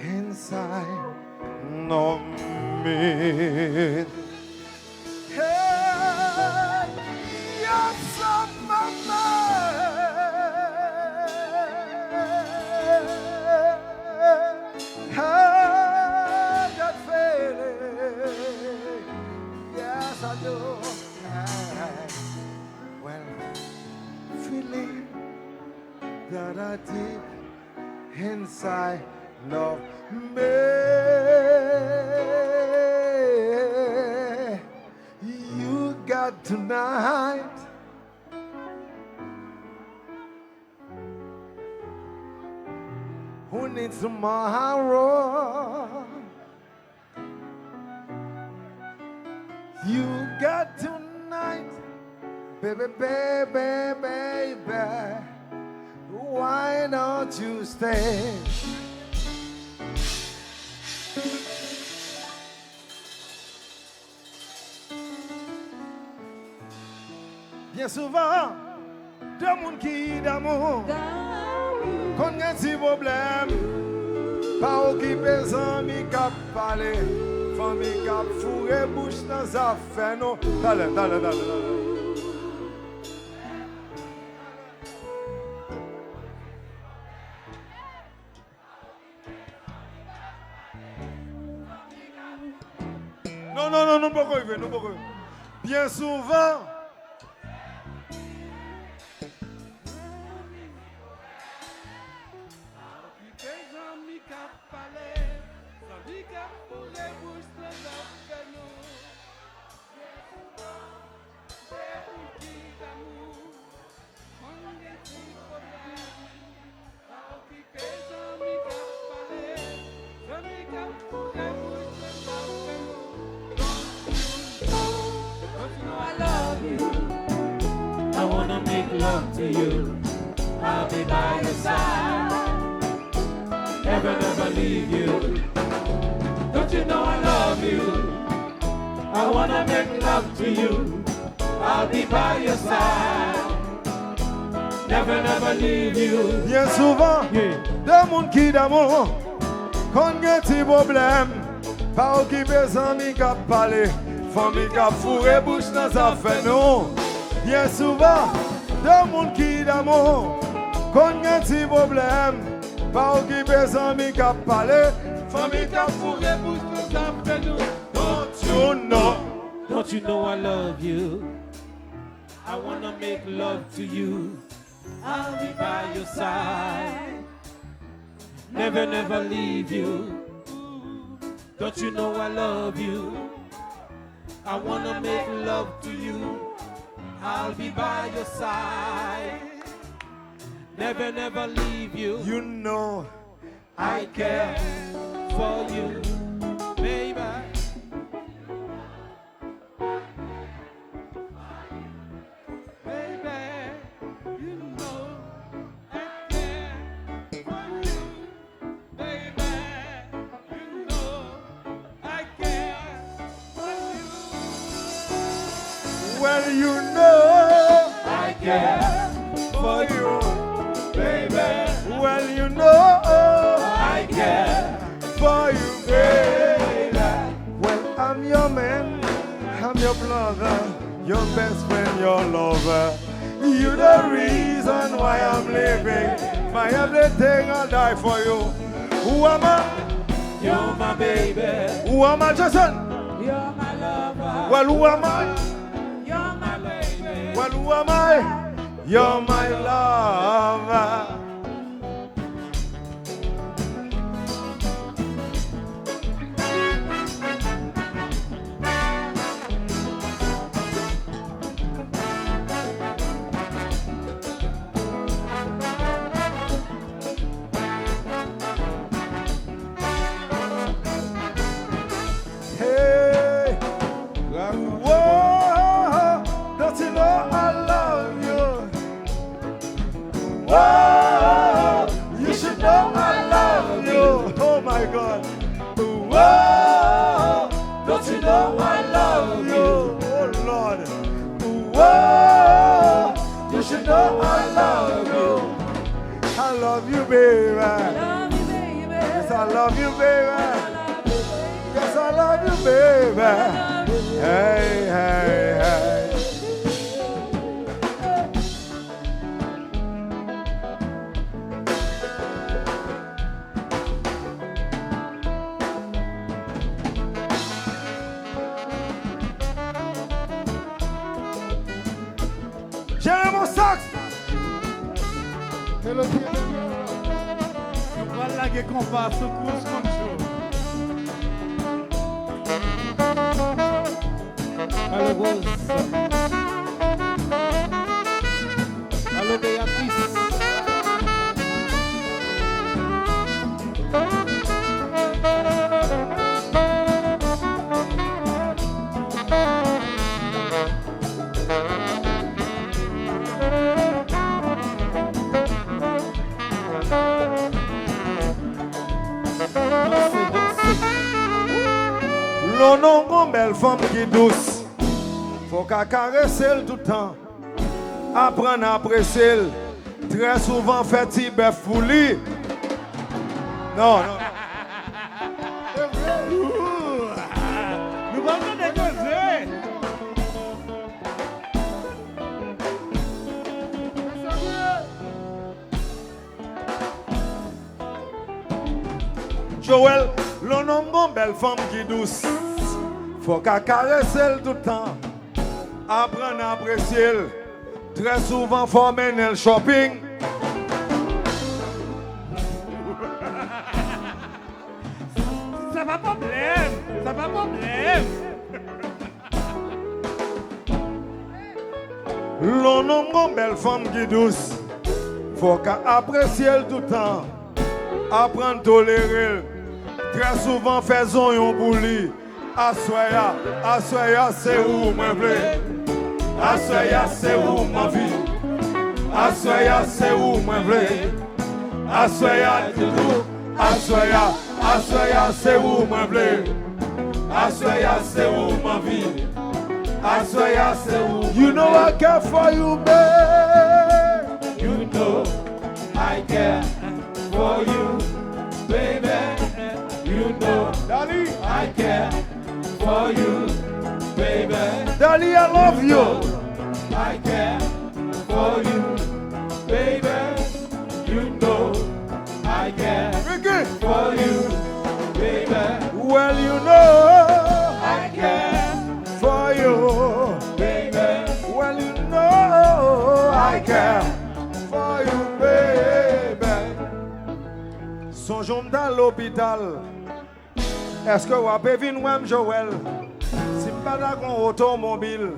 [SPEAKER 2] inside of me. Hey, yes I'm a man. I got feeling, yes I do. Well, feeling that are deep inside of me. You got tonight. Who needs tomorrow? You got tonight, baby, baby, baby. Why don't you stay? Bien souvent, deux monde qui d'amour. Quand il y a des problèmes, pas occupé sans mi cap parler, famille cap fourré bouche dans les affaires, non. Dale. Non, pas quoi, non, pas quoi. Bien souvent.
[SPEAKER 3] Love to you, I'll be by your side, never leave you. Don't you know I love you? I wanna make love to you, I'll be by your side, never leave you.
[SPEAKER 2] Bien souvent, des monde qui d'amour, quand il y a des problèmes, pas occupé sans mi cap parler, famille cap fourré bouche dans sa fait non. Bien souvent. de moun ki d'amour, kon gen ti problème, pa okipe zami kap pale, fami kap fouge pou tout sa fè nou.
[SPEAKER 6] Don't you know I love you? I wanna make love to you. I'll be by your side. Never, never leave you. Don't you know I love you? I wanna make love to you. I'll be by your side. Never, never leave you.
[SPEAKER 2] You know
[SPEAKER 6] I care for you, baby.
[SPEAKER 2] well, you know
[SPEAKER 6] I care
[SPEAKER 2] for you,
[SPEAKER 6] baby.
[SPEAKER 2] well, you know
[SPEAKER 6] I care
[SPEAKER 2] for you, baby. Well, I'm your man, I'm your brother, your best friend, your lover. You the reason why I'm living. My everything, I'll die for you. Who am I?
[SPEAKER 6] You're my baby.
[SPEAKER 2] Who am I, Jason?
[SPEAKER 6] You're my lover.
[SPEAKER 2] Well, who am I?
[SPEAKER 6] You're my baby.
[SPEAKER 2] Well, who am I? You're my lover. Hey, whoa, don't you know I love you? Whoa, you should know I love you. Oh my God. Whoa, don't you know I love you? Oh Lord. Whoa, you should know I love you. I love you, baby.
[SPEAKER 5] Love you, baby.
[SPEAKER 2] Yes, I love you, baby. Yes, I love you, baby. Hey, hey, hey. J'ai mon sax.
[SPEAKER 4] C'est le pied de Dieu. Voilà que KOMPA secours comme
[SPEAKER 6] Alô, Rosa. Alô, Beatriz.
[SPEAKER 2] L'on a une belle femme qui est douce. Faut qu'à caresser le tout le temps. Apprendre à apprécier. Très souvent, fait petit bœuf fouli. Non, non.
[SPEAKER 4] nous allons négocier.
[SPEAKER 2] Joël, l'on a une belle femme qui est douce. Faut qu'à caresser le tout le temps. Apprendre à apprécier. Très souvent, faut mener le shopping.
[SPEAKER 4] Ça va problème. Ça va problème.
[SPEAKER 2] L'on a une belle femme qui est douce. Faut qu'à apprécier tout le temps. Apprendre à tolérer. Très souvent, faisons un bouli. Assoya, c'est où moi vle. Assoya, c'est où ma vie. Assoya, c'est où moi vle. Assoya, tout. Assoya, c'est où moi vle. Assoya, c'est où ma vie. Assoya, c'est où. You know I care for you, babe.
[SPEAKER 6] You know I care for you, baby. You know
[SPEAKER 2] Daddy,
[SPEAKER 6] I care for you, baby.
[SPEAKER 2] Daddy, I love you.
[SPEAKER 6] I care for you,
[SPEAKER 2] I care for you, baby. Songeons dans l'hôpital. Est-ce que vous avez vu moi, Joël? Si je pas dans un automobile,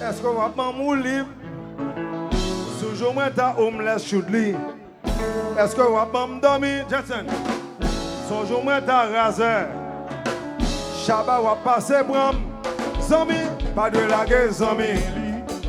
[SPEAKER 2] est-ce que vous avez mon libre? Toujours moi, ta homeless chudli. Est-ce que vous avez dormi, Jackson? Songeons moi, ta raser. Chaba, vous passé bram. Zami, pas de la guerre, zami.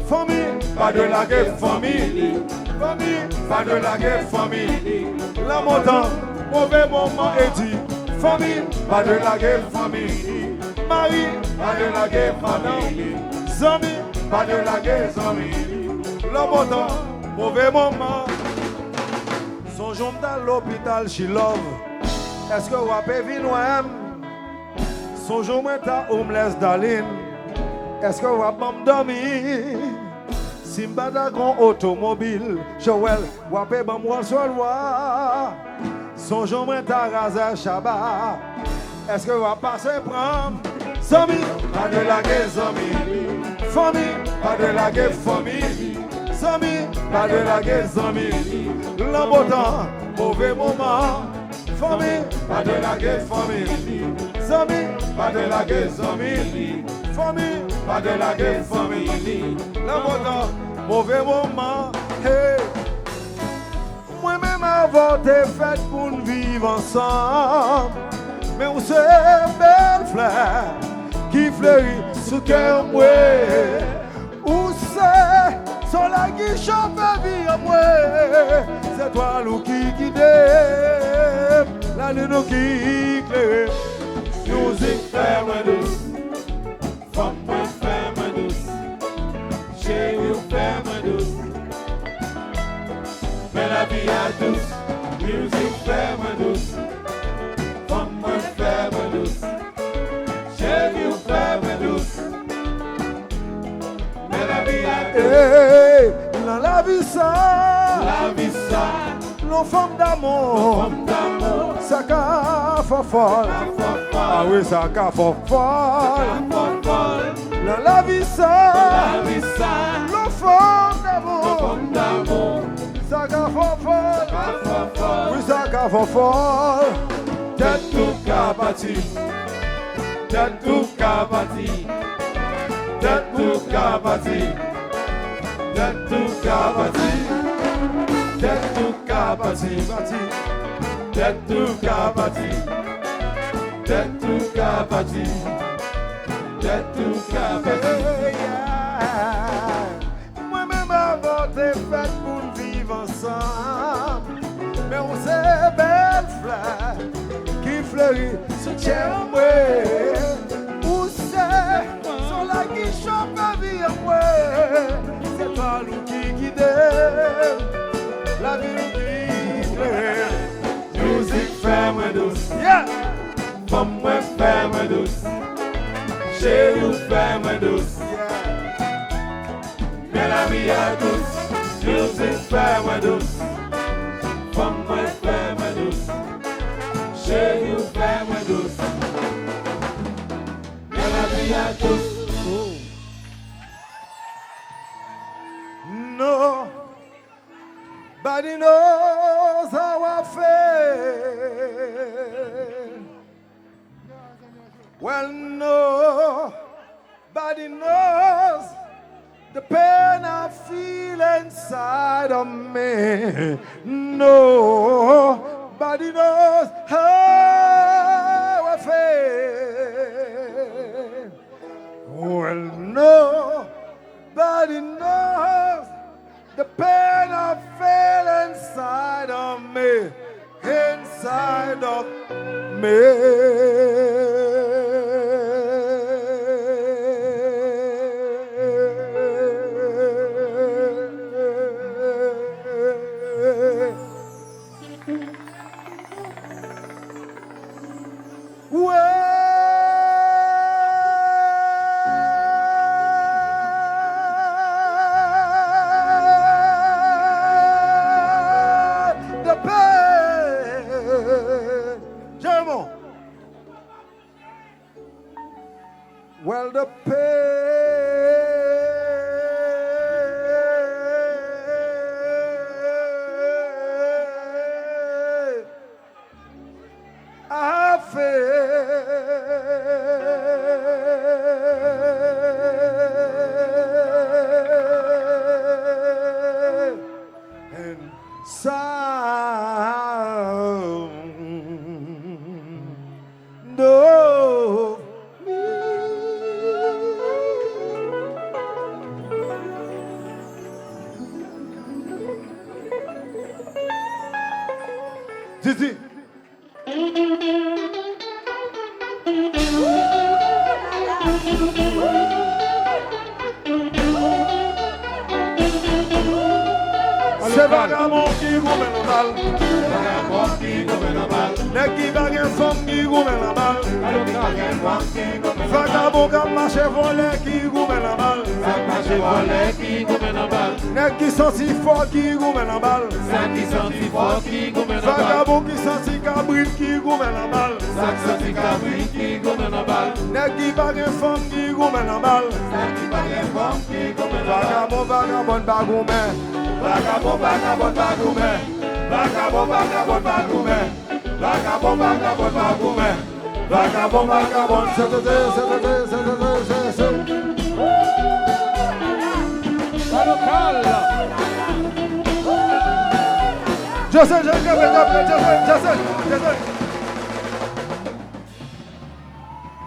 [SPEAKER 2] Famille, pas de la guerre, famille. Famille, pas de la guerre, famille. La montagne, mauvais moment est dit. Famille, pas de la guerre, famille. Marie, pas de la guerre, famille. Zami, pas de la guerre, zami. La montagne, mauvais moment. Songeons dans l'hôpital, she love. Est-ce que vous avez vu nous-mêmes? Songeons moi ta homeless darling. Est-ce que vous avez dormi? Si je suis dans automobile, Joël, vous avez moi sur loi. Songeons moi ta raser Chaba. Est-ce que vous avez passé prendre? Zami, pas de la guerre, zami. Famille, pas de la guerre, famille. Zami, pas de la guerre, zami. L'embotant, mauvais moment. Famille, pas de la guerre, famille. Zami, pas de la guerre, zami. Famille, pas de la guerre, famille. L'embotant, mauvais moment. Hey. Moi-même avant t'es fait pour nous vivre ensemble. Mais où c'est belle fleur qui fleurit sous cœur moi. Où c'est sur la guiche en vie à moi. C'est toi l'eau qui guide, la nuit qui éclaire.
[SPEAKER 3] Musique ferme douce, femme moi ferme douce, chérie ferme douce. Mais la vie est douce, musique ferme douce, femme moi ferme douce, chérie ferme douce. Mais la vie est douce.
[SPEAKER 2] Hey, la vie ça, l'enfant d'amour, ça qu'a fait folle. Ah oui, ça qu'a fait folle. La vie ça, l'enfant d'amour, ça qu'a fait folle. Oui, ça qu'a fait folle.
[SPEAKER 3] Tête tout capati, tête tout capati, tête tout capati, tête tout capati, tête tout capati, tête tout capati, tête tout capati, tête tout capati.
[SPEAKER 2] Moi-même avant t'es fait pour nous vivre ensemble. Mais on sait belle fleur qui fleurit sous terre moi. Où c'est sur la guiche en vie à moi. C'est toi l'eau qui guide, la vie nous guide.
[SPEAKER 3] Musique ferme douce,
[SPEAKER 2] Yeah.
[SPEAKER 3] femme moi ferme douce, chérie ferme douce. Mais la vie est douce, musique ferme douce, femme moi ferme douce, chérie ferme douce. Mais la vie est douce.
[SPEAKER 2] Nobody knows how I feel. Well, nobody knows the pain I feel inside of me. Nobody knows how I feel. Well, nobody knows the pain I feel inside of me, inside of me. Didi. C'est vagabond qui gouverne la balle.
[SPEAKER 3] Vagabond qui gouverne la balle.
[SPEAKER 2] N'est qui bague femme qui gouverne la balle.
[SPEAKER 3] Vagabond qui gouverne la balle.
[SPEAKER 2] Vagabond qui marche volé qui gouverne la balle.
[SPEAKER 3] Marche volé qui gouverne la balle.
[SPEAKER 2] N'est qui senti fort qui gouverne la balle.
[SPEAKER 3] Sac qui senti fort qui gouverne la balle.
[SPEAKER 2] Vagabond qui senti cabrit qui gouverne la balle.
[SPEAKER 3] Sac senti cabri qui gouverne la balle.
[SPEAKER 2] N'est qui bague femme qui gouverne la balle.
[SPEAKER 3] Sac qui vagabond qui gouverne la balle.
[SPEAKER 2] Vagabond, vagabond, bagoumé.
[SPEAKER 3] Vagabond, vagabond, bagoumé. Vagabond, vagabond, bagoumé. Vagabond, vagabond, bagoumé.
[SPEAKER 2] Vagabond, vagabond, c'est.
[SPEAKER 6] La locale.
[SPEAKER 2] Je sais.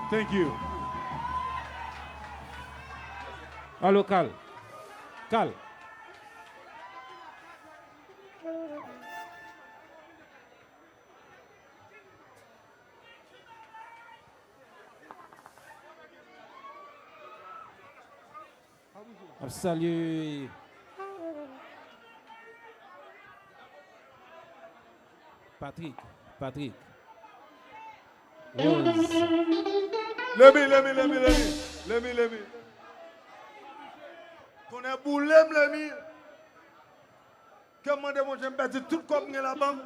[SPEAKER 4] Thank you.
[SPEAKER 6] Allô, Cal. Cal. Salut. Patrick. Rose.
[SPEAKER 2] Let me. Qu'on est boulé, l'ami. Comment de j'aime perdre tout comme dans la banque.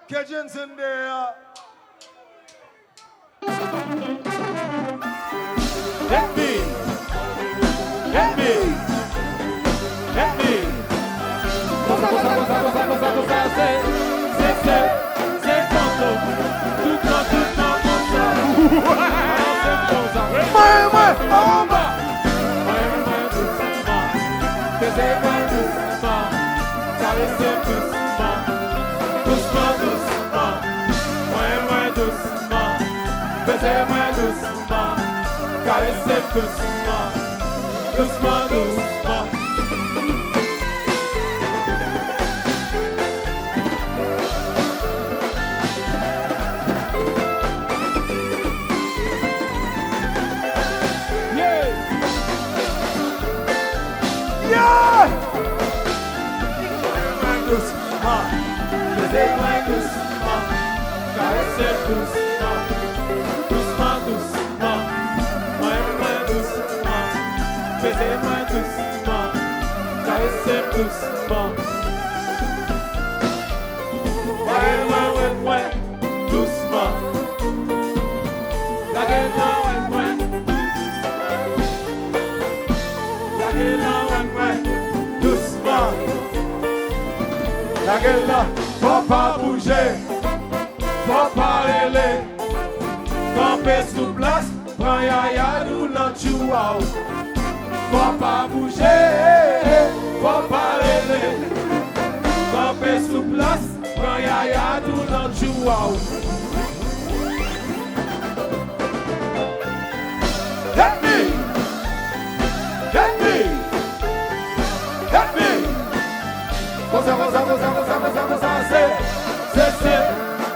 [SPEAKER 2] Que Jensen de.
[SPEAKER 6] Let me. Cosa, c'est fantôme. Tout le temps, comme ça.
[SPEAKER 2] Ouais, en bas.
[SPEAKER 6] Doucement. Baisez-moi doucement. Caressez doucement. Doucement. Moins doucement. Baisez-moi doucement. Caressez doucement. Baisez-moi doucement, caressez doucement, doucement, moins doucement, baisez-moi doucement, caressez doucement, moins doucement, laguez-moi, doucement,
[SPEAKER 2] Laguez-la.
[SPEAKER 3] faut pas bouger, faut pas aller. Camper sous place, prends yaya nous dans chouaou. Faut pas bouger, faut pas aller. Camper sous place, prends yaya nous dans chouaou. Hit me,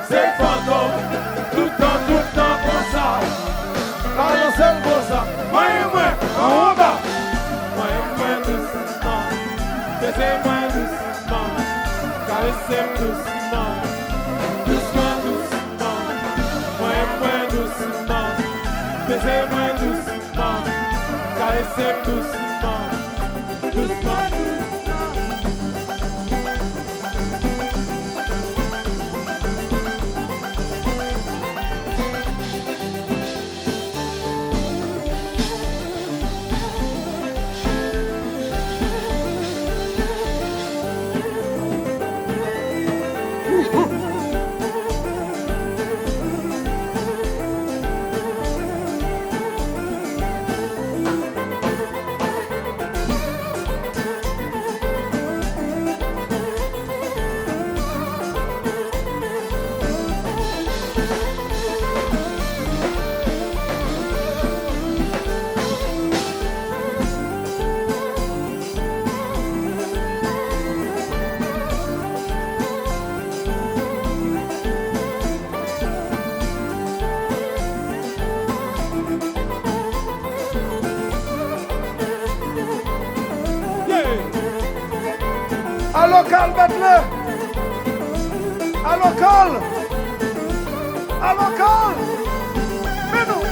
[SPEAKER 3] c'est fantôme, tout le temps comme ça. Balancez comme ça, moins, en bas. Moins doucement, baisez-moi doucement, caressez doucement, moins doucement, baisez-moi doucement, caressez doucement.
[SPEAKER 2] À local, Bentley. À local. À local. Mets-nous.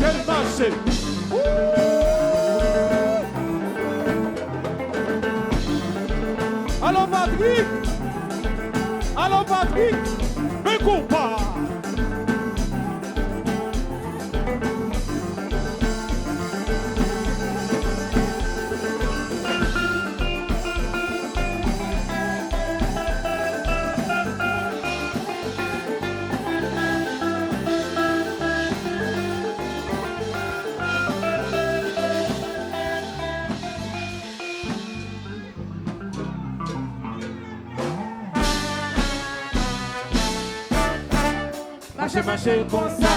[SPEAKER 3] Quel marché! Allô Patrick! Allô Patrick! Me compas! Marchez comme ça,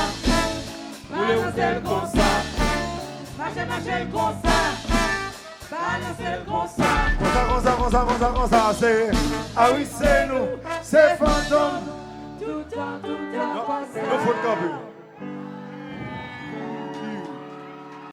[SPEAKER 3] roulez-vous tel comme ça. Marchez comme ça, balancez comme ça.
[SPEAKER 2] Comme ça, c'est. Ah oui, c'est nous, c'est Phantom.
[SPEAKER 7] Tout le temps
[SPEAKER 2] Non, il faut le camper.